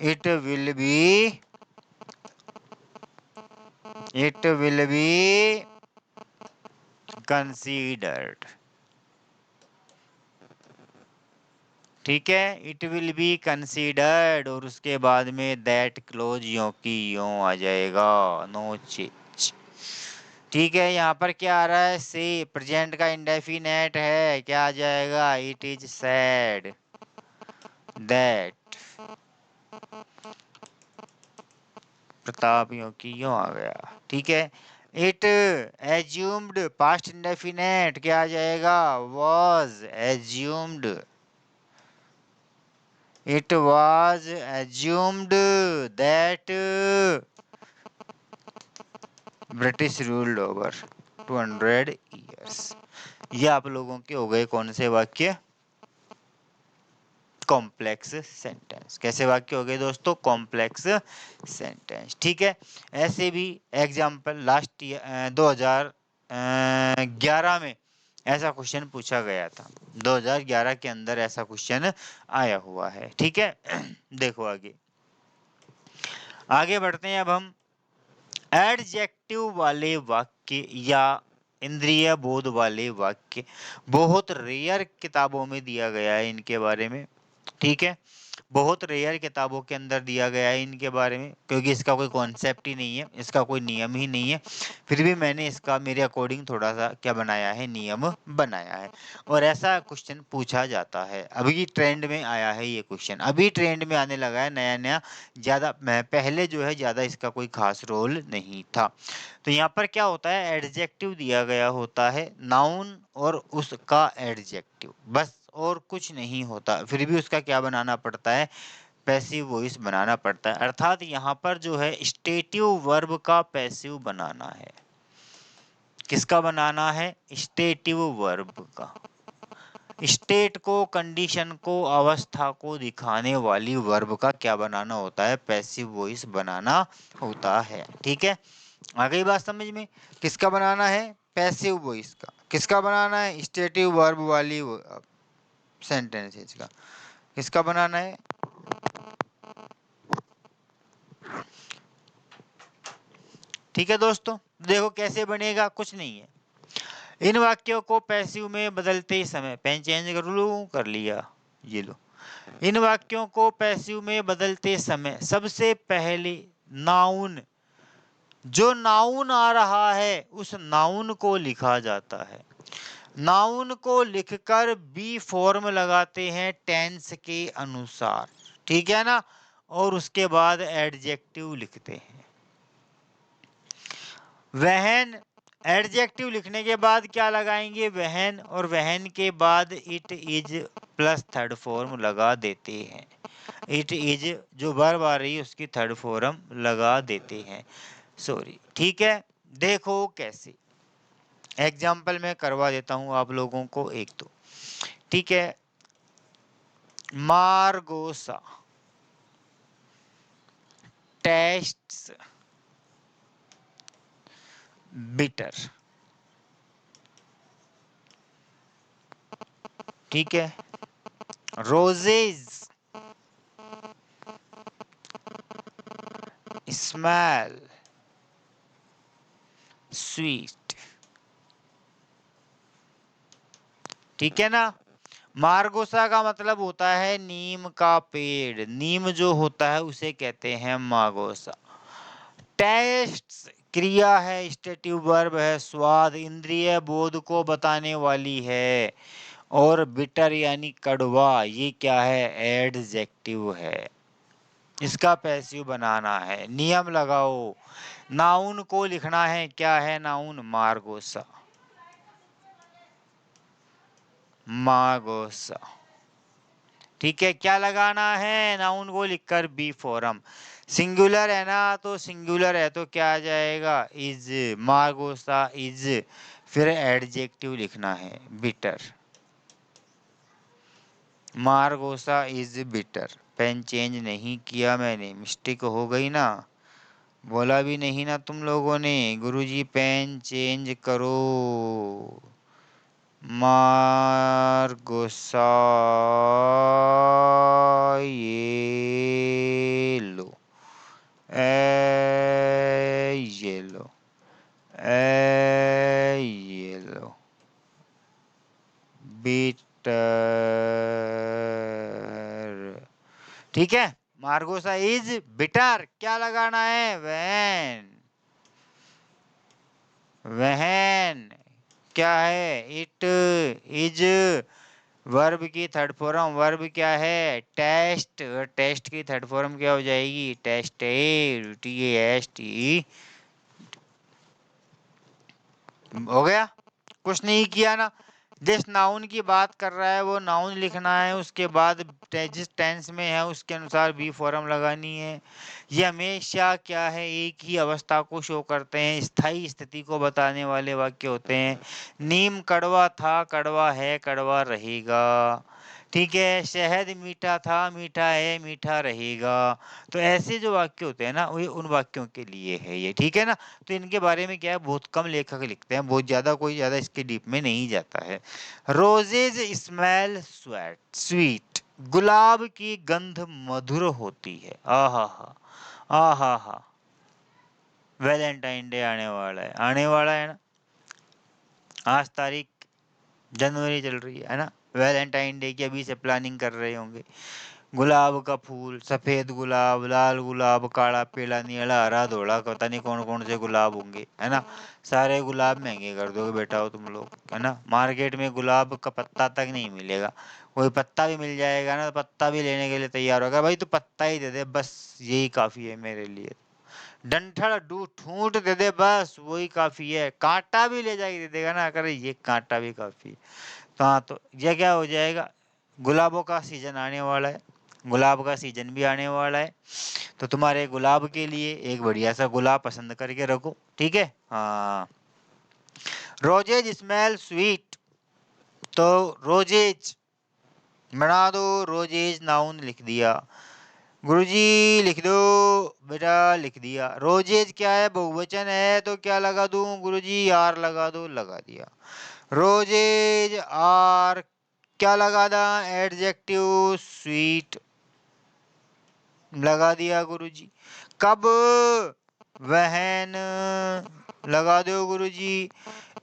it will be considered. ठीक है, इट विल बी कंसीडर्ड, और उसके बाद में दैट क्लोज यों की यों आ जाएगा, नो चेंज। ठीक है, यहाँ पर क्या आ रहा है, से प्रेजेंट का इंडेफिनेट है, क्या आ जाएगा, it is sad that Pratap यों की यों आ गया। ठीक है, इट एज्यूम्ड पास्ट इंडेफिनेट क्या आ जाएगा, was assumed, it was assumed that British ruled over 200 years। ये आप लोगों के हो गए कौन से वाक्य, कॉम्प्लेक्स सेंटेंस। कैसे वाक्य हो गए दोस्तों, कॉम्प्लेक्स सेंटेंस। ठीक है, ऐसे भी एग्जाम्पल लास्ट 2011 में ऐसा क्वेश्चन पूछा गया था, 2011 के अंदर ऐसा क्वेश्चन आया हुआ है। ठीक है, देखो आगे बढ़ते हैं। अब हम एडजेक्टिव वाले वाक्य या इंद्रिय बोध वाले वाक्य बहुत रेयर किताबों में दिया गया है इनके बारे में। ठीक है, बहुत रेयर किताबों के अंदर दिया गया है इनके बारे में, क्योंकि इसका कोई कॉन्सेप्ट ही नहीं है, इसका कोई नियम ही नहीं है। फिर भी मैंने इसका मेरे अकॉर्डिंग थोड़ा सा क्या बनाया है, नियम बनाया है, और ऐसा क्वेश्चन पूछा जाता है। अभी ट्रेंड में आया है ये क्वेश्चन, अभी ट्रेंड में आने लगा है नया नया, ज़्यादा पहले जो है ज़्यादा इसका कोई खास रोल नहीं था। तो यहाँ पर क्या होता है, एडजेक्टिव दिया गया होता है, नाउन और उसका एडजेक्टिव, बस और कुछ नहीं होता, फिर भी उसका क्या बनाना पड़ता है, पैसिव वॉइस बनाना पड़ता है। अर्थात यहाँ पर जो है स्टेटिव वर्ब का पैसिव बनाना है। किसका बनाना है, स्टेटिव वर्ब का। स्टेट को, कंडीशन को, अवस्था को दिखाने वाली वर्ब का क्या बनाना होता है? पैसिव वॉइस बनाना होता है। ठीक है, आ गई बात समझ में? किसका बनाना है? पैसिव वॉइस का। किसका बनाना है? स्टेटिव वर्ब वाली सेंटेंसेस का। किसका बनाना है? ठीक है दोस्तों, देखो कैसे बनेगा, कुछ नहीं है। इन वाक्यों को पैसिव में बदलते समय, पेन चेंज कर लूं, कर लिया, ये लो। इन वाक्यों को पैसिव में बदलते समय सबसे पहले नाउन, जो नाउन आ रहा है उस नाउन को लिखा जाता है। नाउन को लिखकर बी फॉर्म लगाते हैं टेंस के अनुसार, ठीक है ना, और उसके बाद एडजेक्टिव लिखते हैं। वहन, एडजेक्टिव लिखने के बाद क्या लगाएंगे? वहन, और वहन के बाद it is plus third form लगा देते हैं। इट इज जो वर्ब आ रही है उसकी थर्ड फॉर्म लगा देते हैं, सॉरी। ठीक है, देखो कैसे एग्जाम्पल में करवा देता हूं आप लोगों को एक तो। ठीक है, मार्गोसा टेस्ट्स बिटर। ठीक है, रोजेज स्मेल स्वीट। ठीक है ना, मार्गोसा का मतलब होता है नीम का पेड़, नीम जो होता है उसे कहते हैं मार्गोसा। टेस्ट क्रिया है, स्टेटिव वर्ब है, स्वाद इंद्रिय बोध को बताने वाली है, और बिटर यानी कड़वा ये क्या है? एडजेक्टिव है। इसका पैसिव बनाना है, नियम लगाओ। नाउन को लिखना है, क्या है नाउन? Margosa, margosa. ठीक है, क्या लगाना है? नाउन को लिखकर बी फॉर्म। सिंगुलर है ना, तो सिंगुलर है तो क्या आ जाएगा? Is, margosa is. फिर एडजेक्टिव लिखना है bitter, margosa is bitter. Pen change नहीं किया मैंने, मिस्टेक हो गई ना, बोला भी नहीं ना तुम लोगों ने गुरुजी पेन चेंज करो। Margosa yellow, yellow, yellow, bitter. ठीक है, मार्गोसा इज बिटर, क्या लगाना है? वैन, वहन क्या है? इट इज वर्ब की थर्ड फॉर्म, वर्ब क्या है? टेस्ट, टेस्ट की थर्ड फॉर्म क्या हो जाएगी? Test, T S T. हो गया, कुछ नहीं किया ना। जिस नाउन की बात कर रहा है वो नाउन लिखना है, उसके बाद जिस टेंस में है उसके अनुसार बी फॉर्म लगानी है। ये हमेशा क्या है? एक ही अवस्था को शो करते हैं, स्थायी स्थिति को बताने वाले वाक्य होते हैं। नीम कड़वा था, कड़वा है, कड़वा रहेगा। ठीक है, शहद मीठा था, मीठा है, मीठा रहेगा। तो ऐसे जो वाक्य होते हैं ना, वो उन वाक्यों के लिए है ये। ठीक है ना, तो इनके बारे में क्या है, बहुत कम लेखक लिखते हैं, बहुत ज्यादा कोई ज्यादा इसके डीप में नहीं जाता है। रोजेज स्मेल स्वेट स्वीट, गुलाब की गंध मधुर होती है। आहा हा, आहा हा। वैलेंटाइन डे आने वाला है, आने वाला है ना। आज तारीख जनवरी चल रही है ना। वैलेंटाइन डे की अभी से प्लानिंग कर रहे होंगे। गुलाब का फूल, सफेद गुलाब, लाल गुलाब, काला, पीला, नीला, हरा, धोला, पता नहीं कौन कौन से गुलाब होंगे, है ना। सारे गुलाब महंगे कर दोगे बेटा हो तुम लोग, है ना। मार्केट में गुलाब का पत्ता तक नहीं मिलेगा। कोई पत्ता भी मिल जाएगा ना, तो पत्ता भी लेने के लिए तैयार होगा, भाई तू पत्ता ही दे दे बस, यही काफी है मेरे लिए। डंठल ठूंठ दे दे बस, वही काफी है। कांटा भी ले जाके दे देगा ना, अगर ये कांटा भी काफी है। तो हाँ, तो ये क्या हो जाएगा? गुलाबों का सीजन आने वाला है, गुलाब का सीजन भी आने वाला है। तो तुम्हारे गुलाब के लिए एक बढ़िया सा गुलाब पसंद करके रखो, ठीक है। हाँ, रोजेज स्मेल स्वीट, तो रोजेज बना दो, रोजेज नाउन लिख दिया। गुरुजी लिख दो बेटा, लिख दिया। रोजेज क्या है, बहुवचन है, तो क्या लगा दूं गुरुजी, आर लगा दो, लगा दिया। रोजेज आर क्या लगा दा, एडजेक्टिव स्वीट लगा दिया गुरुजी। कब, वहन लगा दो गुरुजी।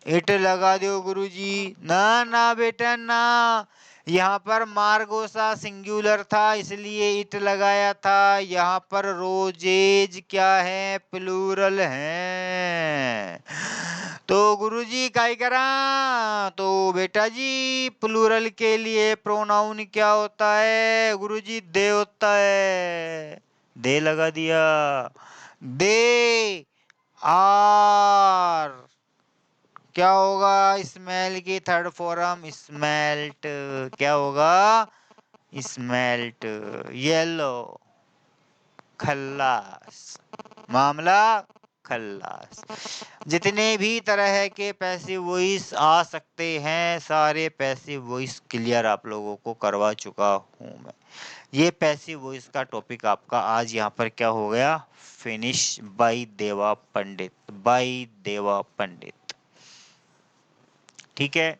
इट लगा दो गुरुजी। ना ना बेटा ना, यहाँ पर मार्गोसा सिंगुलर था इसलिए इट लगाया था। यहाँ पर रोजेज क्या है, प्लूरल है। तो गुरुजी काय करा, तो बेटा जी प्लूरल के लिए प्रोनाउन क्या होता है गुरुजी, दे होता है, दे लगा दिया। दे आर क्या होगा, स्मेल की थर्ड फॉर्म स्मेल्ट, क्या होगा, स्मेल्ट। येलो खल्लास, मामला खल्लास। जितने भी तरह के पैसिव वॉइस आ सकते हैं सारे पैसिव वॉइस क्लियर आप लोगों को करवा चुका हूं मैं। ये पैसिव वॉइस का टॉपिक आपका आज यहाँ पर क्या हो गया, फिनिश बाय देवा पंडित, बाय देवा पंडित। ठीक है,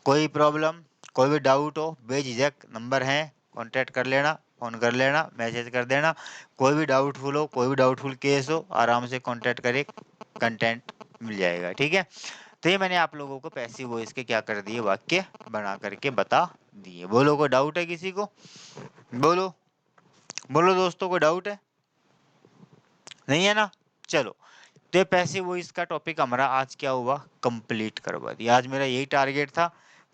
कोई प्रॉब्लम, कोई भी डाउट हो बेझिझक नंबर है, कांटेक्ट कर लेना, फोन कर लेना, मैसेज कर देना। कोई भी डाउटफुल हो, कोई भी डाउटफुल केस हो, आराम से कांटेक्ट करे, कंटेंट मिल जाएगा। ठीक है, तो ये मैंने आप लोगों को पैसिव वॉइस के क्या कर दिए, वाक्य बना करके बता दिए। बोलो कोई डाउट है किसी को, बोलो बोलो दोस्तों, कोई डाउट है, नहीं है ना। चलो, तो पैसिव वॉइस का टॉपिक हमारा आज क्या हुआ, कंप्लीट करवा दिया। आज मेरा यही टारगेट था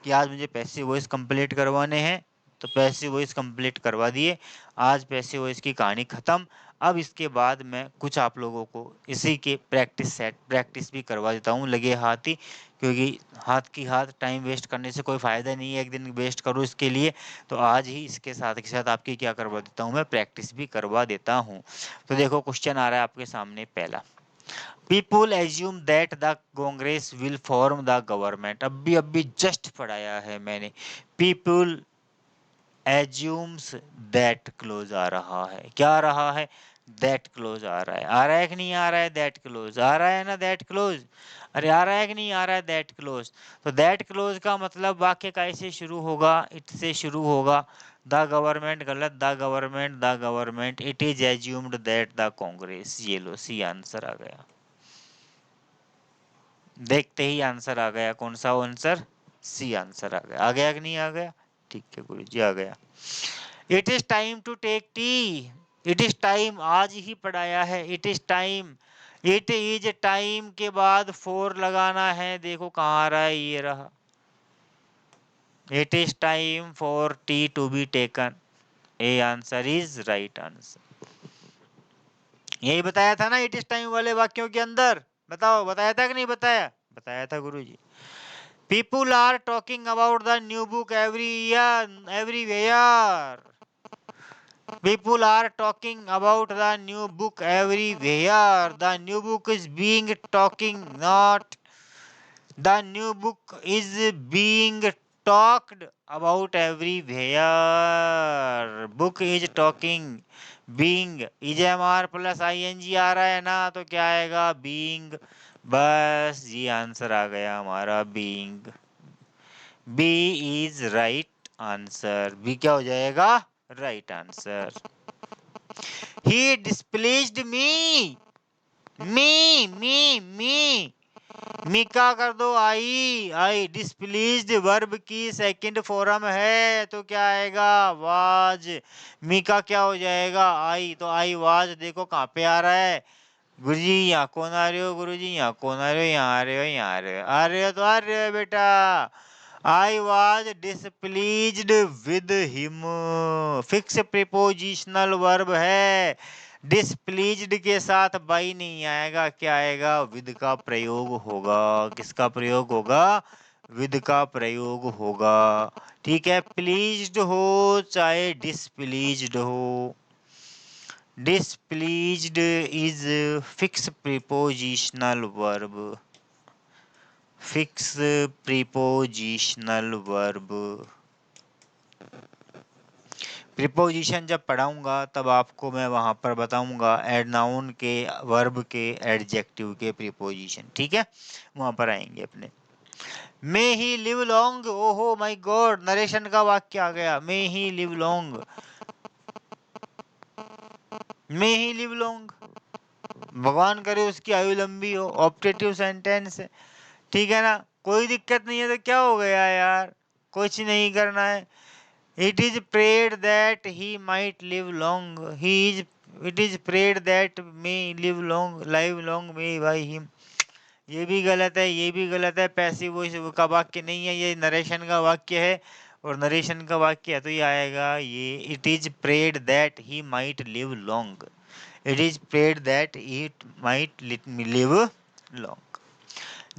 कि आज मुझे पैसिव वॉइस कंप्लीट करवाने हैं, तो पैसिव वॉइस कंप्लीट करवा दिए। आज पैसिव वॉइस की कहानी खत्म। अब इसके बाद मैं कुछ आप लोगों को इसी के प्रैक्टिस भी करवा देता हूँ लगे हाथ ही, क्योंकि हाथ की हाथ टाइम वेस्ट करने से कोई फायदा नहीं है, एक दिन वेस्ट करो इसके लिए। तो आज ही इसके साथ के साथ आपकी क्या करवा देता हूँ, मैं प्रैक्टिस भी करवा देता हूँ। तो देखो क्वेश्चन आ रहा है आपके सामने पहला, People assume that the Congress will form the government। अभी जस्ट पढ़ाया है मैंने। People assumes that क्लोज आ रहा है, क्या आ रहा है, that क्लोज आ रहा है कि नहीं आ रहा है, that क्लोज आ रहा है ना, that क्लोज, अरे आ रहा है कि नहीं आ रहा है that क्लोज। तो that क्लोज का मतलब वाक्य कैसे शुरू होगा, इट से शुरू होगा। द गवर्नमेंट गलत, the government it is assumed that the Congress, ये लो सी आंसर आ गया। देखते ही आंसर आ गया, कौन सा आंसर, सी आंसर आ गया कि नहीं आ गया। ठीक है गुरु जी, आ गया। It is time to take tea, it is time आज ही पढ़ाया है, it is time, it is time के बाद फोर लगाना है, देखो कहाँ आ रहा है, ये रहा। It is time for tea to be taken, a answer is right answer. यही बताया था ना इट इज टाइम वाले वाक्यों के अंदर, बताओ बताया था कि नहीं बताया, बताया था गुरु जी। People are talking about the new book every year, everywhere. People are talking about the new book everywhere. The new book is being talking, not the new book is being talked about everywhere. Book is talking, being EMR plus ing आ रहा है ना, तो क्या आएगा, being। बस ये answer आ गया हमारा, being। B is right answer, B क्या हो जाएगा, right answer. He displaced me, me me का कर दो आई, आई डिस्प्लेस्ड वर्ब की सेकंड फॉर्म है, तो क्या आएगा, वाज। मी का क्या हो जाएगा, आई, तो आई वाज देखो कहाँ पे आ रहा है, गुरुजी यहाँ कौन आ रहे हो, गुरुजी यहाँ कौन आ रहे हो, यहाँ आ रहे हो, यहाँ आ रहे हो, आ रहे हो तो आ रहे हो बेटा। I was displeased with him, fix prepositional verb है, डिस्प्लीज्ड के साथ बाई नहीं आएगा, क्या आएगा, विद का प्रयोग होगा, किसका प्रयोग होगा, विद का प्रयोग होगा। ठीक है, प्लीज्ड हो चाहे डिस्प्लीज्ड हो, displeased is fix prepositional verb, fix prepositional verb. Preposition जब पढ़ाऊंगा तब आपको मैं वहां पर बताऊंगा नाउन के, वर्ब के, एडजेक्टिव के प्रीपोजिशन, ठीक है, वहां पर आएंगे अपने। मे ही लिव लॉन्ग, ओहो माय गॉड, नरेशन का वाक्य आ गया। May he live long, may he live long, भगवान करे उसकी आयु लंबी हो, ऑप्टेटिव सेंटेंस है, ठीक है ना, कोई दिक्कत नहीं है। तो क्या हो गया यार, कुछ नहीं करना है। It is prayed that he might live long, he is, it is prayed that may live long, live long may by him. ये भी गलत है, ये भी गलत है, पैसिव वॉइस का वाक्य नहीं है, ये नरेशन का वाक्य है, और नरेशन का वाक्य है तो ये आएगा ये, it is prayed that he might live long, it is prayed that it might live long.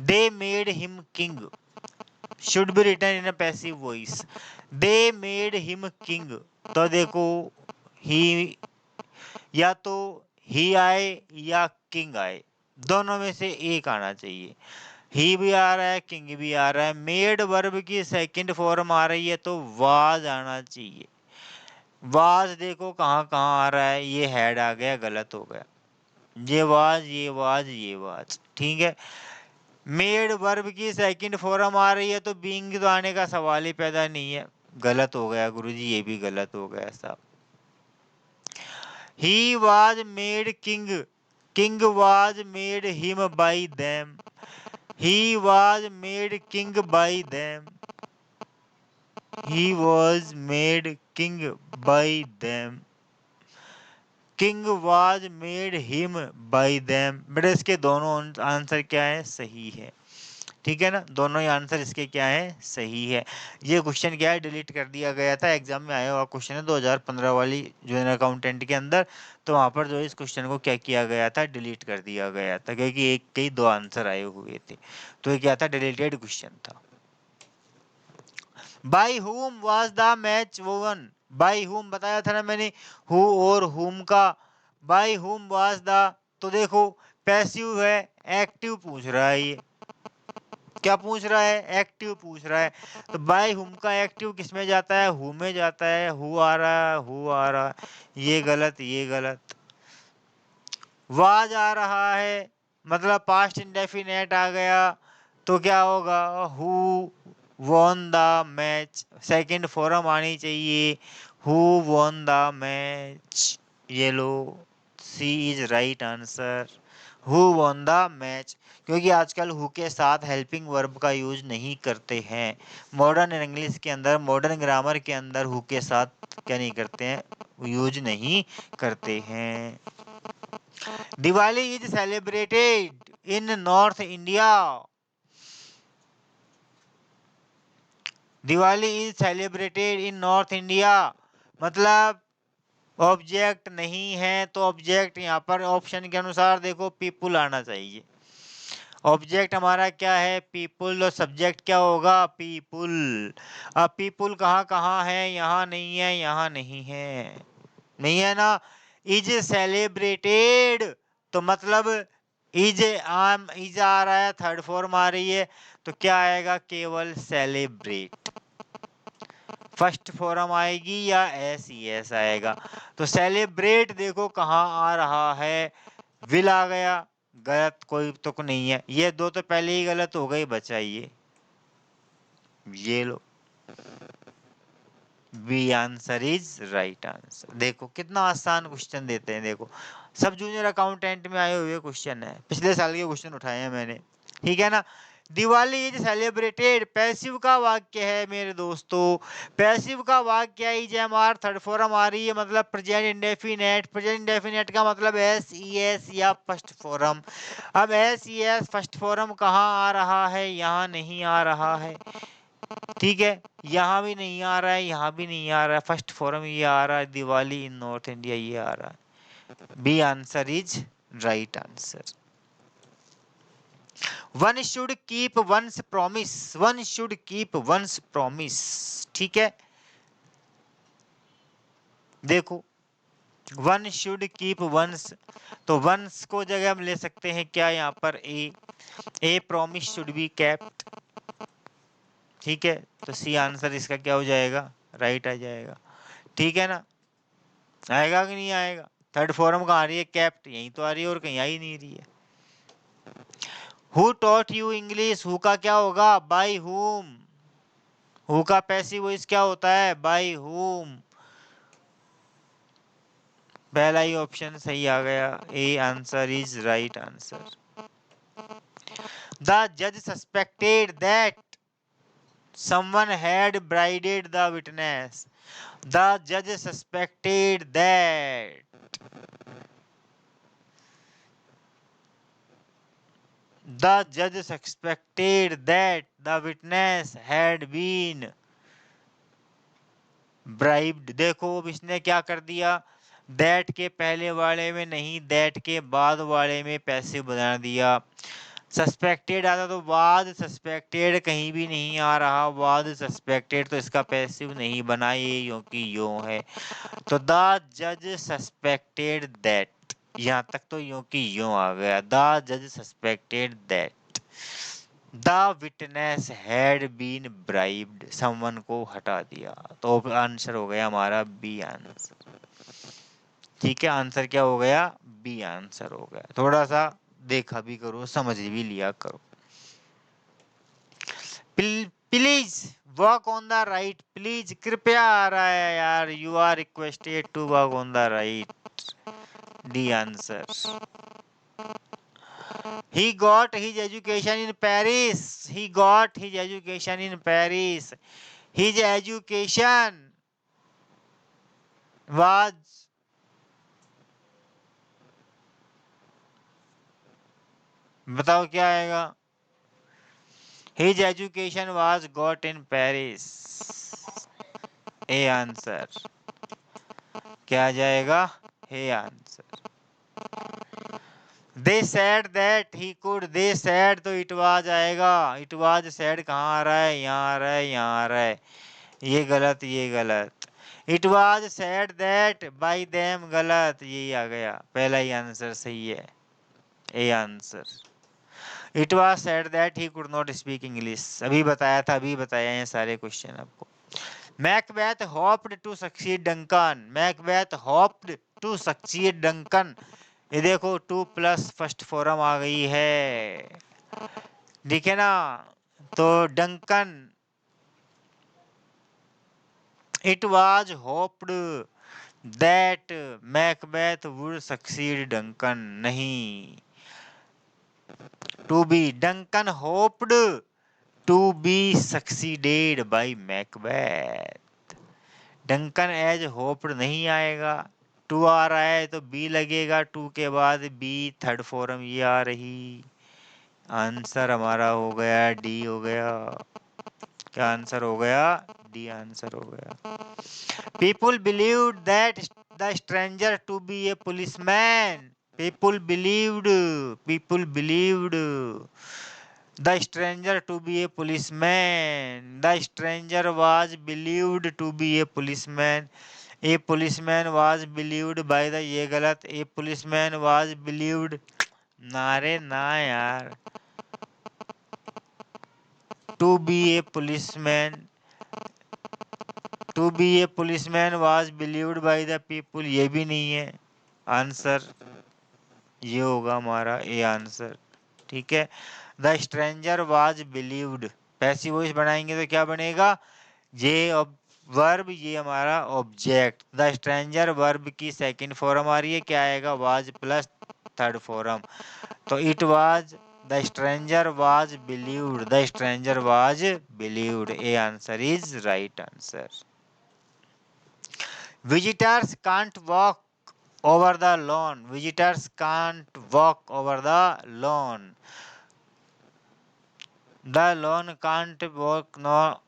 They made him king, should be written in a passive voice. They made him king, तो देखो ही, या तो ही आए या king आए, दोनों में से एक आना चाहिए। ही भी आ रहा है, किंग भी आ रहा है, मेड वर्ब की सेकंड फॉर्म आ रही है तो वाज आना चाहिए। वाज देखो कहाँ कहाँ आ रहा है, ये हेड आ गया, गलत हो गया, ये वाज, ये वाज, ये वाज, ठीक है। मेड वर्ब की सेकंड फॉर्म आ रही है तो बीइंग तो आने का सवाल ही पैदा नहीं है, गलत हो गया गुरुजी, ये भी गलत हो गया साहब। He was made king, king was made him by them, he was made king bye them, he was made king bye them, king was made him by them. बेटा इसके दोनों आंसर क्या है, सही है, ठीक है ना, दोनों ही आंसर इसके क्या है, सही है। ये क्वेश्चन क्या है, डिलीट कर दिया गया था, एग्जाम में आया हुआ क्वेश्चन है 2015 वाली जूनियर अकाउंटेंट के अंदर, तो वहां पर जो इस क्वेश्चन को क्या किया गया था, डिलीट कर दिया गया था, क्योंकि एक के ही दो आंसर आए हुए थे, तो ये क्या था, डिलीटेड क्वेश्चन था। बाई हुम was the match woven, by हुम बताया था ना मैंने, हु और हुम का, बाई हुम वाज द, तो देखो पैसिव है, एक्टिव पूछ रहा है, ये क्या पूछ रहा है, एक्टिव पूछ रहा है, तो बाय हुम का एक्टिव किस में जाता है, हु में जाता है, हु आ रहा है, हु आ रहा है, ये गलत, ये गलत। वाज आ रहा है मतलब पास्ट इंडेफिनेट आ गया, तो क्या होगा, who won the match, second form आनी चाहिए, हु वॉन द मैच, ये लो, C is right answer, who won the match, क्योंकि आजकल हु के साथ हेल्पिंग वर्ब का यूज नहीं करते हैं, मॉडर्न इंग्लिश के अंदर, मॉडर्न ग्रामर के अंदर हु के साथ क्या नहीं करते हैं, यूज नहीं करते हैं। Diwali is celebrated in north India, Diwali is celebrated in north India, मतलब ऑब्जेक्ट नहीं है तो ऑब्जेक्ट यहाँ पर ऑप्शन के अनुसार देखो पीपुल आना चाहिए, ऑब्जेक्ट हमारा क्या है, पीपुल, और सब्जेक्ट क्या होगा, पीपुल। अब पीपुल कहाँ कहाँ है, यहाँ नहीं है, यहाँ नहीं है, नहीं है ना, इज सेलिब्रेटेड, तो मतलब इज, आम इज आ रहा है, थर्ड फॉर्म आ रही है, तो क्या आएगा, केवल सेलिब्रेट, फर्स्ट फॉर्म आएगी या एस ई एस आएगा, तो सेलिब्रेट देखो कहाँ आ रहा है, विल आ गया, गलत, कोई तुक नहीं है, ये दो तो पहले ही गलत हो गई, बचाइए, ये लो, B answer is right answer. देखो कितना आसान क्वेश्चन देते हैं, देखो सब जूनियर अकाउंटेंट में आए हुए क्वेश्चन है, पिछले साल के क्वेश्चन उठाए हैं मैंने, ठीक है ना। दिवाली इज सेलिब्रेटेड पैसिव का वाक्य है मेरे दोस्तों, पैसिव का वाक्य है, is am are third form आ रही है, मतलब प्रेजेंट इंडेफिनेट, प्रेजेंट इंडेफिनेट का मतलब एस ई एस या फर्स्ट फॉर्म। अब S E S first form कहाँ आ रहा है, यहाँ नहीं आ रहा है, ठीक है, यहाँ भी नहीं आ रहा है, यहाँ भी नहीं आ रहा है, फर्स्ट फॉर्म ये आ रहा है, दिवाली इन नॉर्थ इंडिया, ये आ रहा है, B answer is right answer. One should keep one's promise, one should keep one's promise, ठीक है, देखो वन शुड कीप वंस, तो वंस को जगह हम ले सकते हैं क्या यहाँ पर a promise should be kept. ठीक है, तो सी आंसर इसका क्या हो जाएगा, राइट आ जाएगा। ठीक है ना, आएगा कि नहीं आएगा। थर्ड फॉर्म कहाँ आ रही है, केप्ट, यहीं तो आ रही है और कहीं आ ही नहीं रही है। Who taught you English, who का क्या होगा, बाय हुम। हु का पैसिव वॉइस क्या होता है, बाय हुम। पहला ही ऑप्शन सही आ गया, A answer is right answer. The जज suspected that someone had bribed the witness. The judge suspected that the judge suspected that the witness had been bribed. देखो अब इसने क्या कर दिया, दैट के पहले वाले में नहीं, दैट के बाद वाले में पैसे बना दिया। सस्पेक्टेड आता तो बाद, सस्पेक्टेड कहीं भी नहीं आ रहा, बाद सस्पेक्टेड, तो इसका पैसिव नहीं बना, ये यो की यो है। तो द जज सस्पेक्टेड दैट, यहाँ तक तो यो की यो आ गया, द जज suspected that the witness had been bribed, someone को हटा दिया, तो आंसर हो गया हमारा बी आंसर। ठीक है, आंसर क्या हो गया, बी आंसर हो गया। थोड़ा सा देखा भी करो, समझ भी लिया करो। Please walk on the right, please कृपया आ रहा है यार, you are requested to walk on the right, D answer. He got his education in Paris. He got his education in Paris. His education was, बताओ क्या आएगा, his education was got in Paris, A answer. क्या आ जाएगा, हे answer. They said that he could, they said तो it was आएगा, it was said कहाँ आ रहा है, यहाँ आ रहा है, यहाँ आ रहा है, ये गलत, ये गलत। It was said that by them, गलत, यही आ गया, पहला ही आंसर सही है, A answer. It was said that he could not speak English, अभी बताया था, अभी बताया ये सारे क्वेश्चन आपको। Macbeth hoped to succeed Duncan, Macbeth hoped to succeed Duncan, ये देखो टू प्लस फर्स्ट फॉर्म आ गई है, ठीक है ना। तो Duncan, it was hoped that Macbeth would succeed Duncan, नहीं, to be, Duncan hoped to be succeeded by Macbeth, Duncan as hoped नहीं आएगा, टू आ रहा है तो बी लगेगा, टू के बाद बी थर्ड फॉर्म ये आ रही, आंसर हमारा हो गया डी हो गया। क्या आंसर हो गया, डी आंसर हो गया। People believed that the stranger to be a policeman, people believed, people believed the stranger to be a policeman, the stranger was believed to be a policeman, a policeman was believed by the, ये गलत, a policeman was believed, नारे ना यार, to be a policeman, to be a policeman was believed by the people, ये भी नहीं है, answer ये होगा हमारा ए आंसर। ठीक है, the stranger was believed, passive voice बनाएंगे तो क्या बनेगा, ये वर्ब, ये हमारा ऑब्जेक्ट, द स्ट्रेंजर वर्ब की सेकंड फॉर्म आ रही है, क्या आएगा, वाज प्लस थर्ड फॉर्म, तो it was, the stranger was believed, the stranger was believed, A answer is right answer. Visitors can't walk over the lawn. Visitors can't walk over the lawn. The lawn can't walk, no,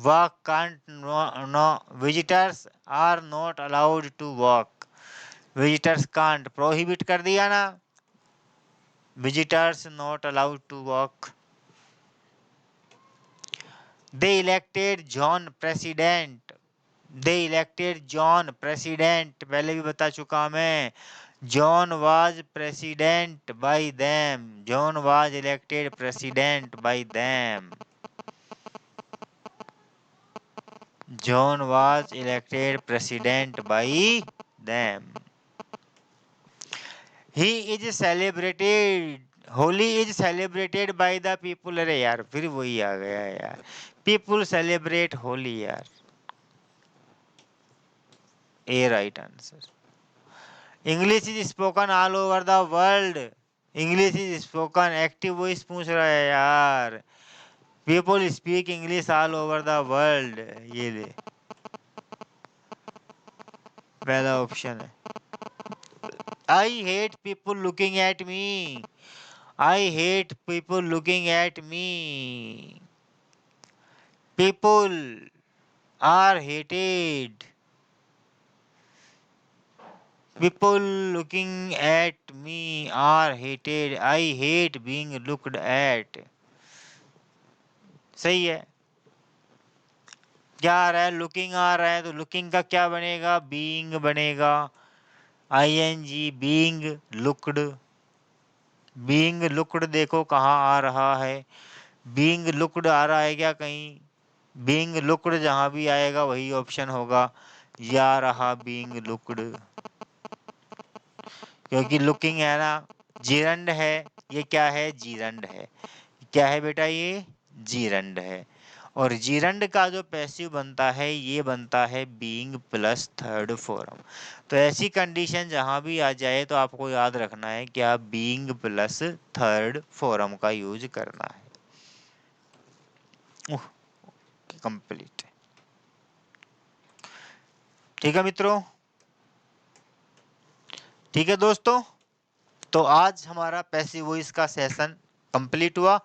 walk can't, no, no. Visitors are not allowed to walk. Visitors can't, prohibit कर दिया ना, visitors not allowed to walk. They elected John president. They elected John president, पहले भी बता चुका मैं। John was president bye them, John was elected president bye them, John was elected president bye them. He is celebrated, Holi is celebrated by the people. अरे यार फिर वही आ गया यार, पीपुल सेलिब्रेट होली यार, A right answer. English is spoken all over the world, English is spoken, active voice पूछ रहा है यार। People speak English all over the world, ये ले पहला ऑप्शन है। I hate people looking at me, I hate people looking at me, people are hated, people looking at me are hated, I hate being looked at। सही है। क्या आ रहा है, लुकिंग आ रहा है, तो लुकिंग का क्या बनेगा, बीइंग बनेगा, ing being looked, being looked देखो कहाँ आ रहा है, बीइंग लुक्ड आ रहा है क्या कहीं, बीइंग लुक्ड जहाँ भी आएगा वही ऑप्शन होगा, या रहा बीइंग लुक्ड, क्योंकि लुकिंग है ना, जीरंड है, ये क्या है, जीरंड है, क्या है बेटा ये, जीरंड है। और जीरंड का जो पैसिव बनता है ये बनता है बीइंग प्लस थर्ड फॉर्म। तो ऐसी कंडीशन जहां भी आ जाए तो आपको याद रखना है क्या, बीइंग प्लस थर्ड फॉर्म का यूज करना है। कंप्लीट। ठीक है मित्रों, ठीक है दोस्तों, तो आज हमारा पैसिव वॉइस का सेशन कंप्लीट हुआ,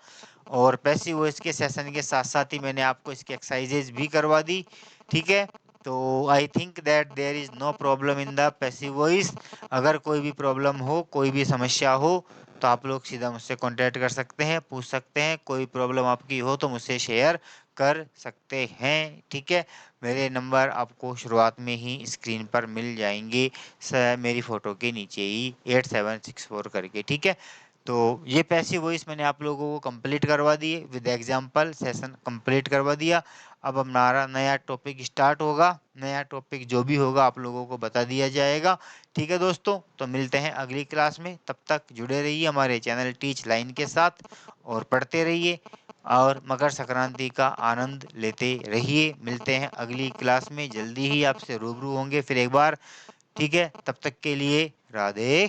और पैसिव वॉइस के सेशन के साथ साथ ही मैंने आपको इसकी एक्सरसाइजेज भी करवा दी। ठीक है, तो I think that there is no problem in the passive voice. अगर कोई भी प्रॉब्लम हो, कोई भी समस्या हो, तो आप लोग सीधा मुझसे कांटेक्ट कर सकते हैं, पूछ सकते हैं, कोई प्रॉब्लम आपकी हो तो मुझसे शेयर कर सकते हैं। ठीक है, मेरे नंबर आपको शुरुआत में ही स्क्रीन पर मिल जाएंगे, मेरी फ़ोटो के नीचे ही 8764 करके। ठीक है, तो ये पैसिव वॉइस मैंने आप लोगों को कंप्लीट करवा दिए, विद एग्जांपल सेशन कंप्लीट करवा दिया। अब हमारा नया टॉपिक स्टार्ट होगा, नया टॉपिक जो भी होगा आप लोगों को बता दिया जाएगा। ठीक है दोस्तों, तो मिलते हैं अगली क्लास में, तब तक जुड़े रहिए हमारे चैनल टीच लाइन के साथ और पढ़ते रहिए और मकर संक्रांति का आनंद लेते रहिए। मिलते हैं अगली क्लास में, जल्दी ही आपसे रूबरू होंगे फिर एक बार। ठीक है, तब तक के लिए राधे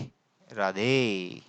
राधे।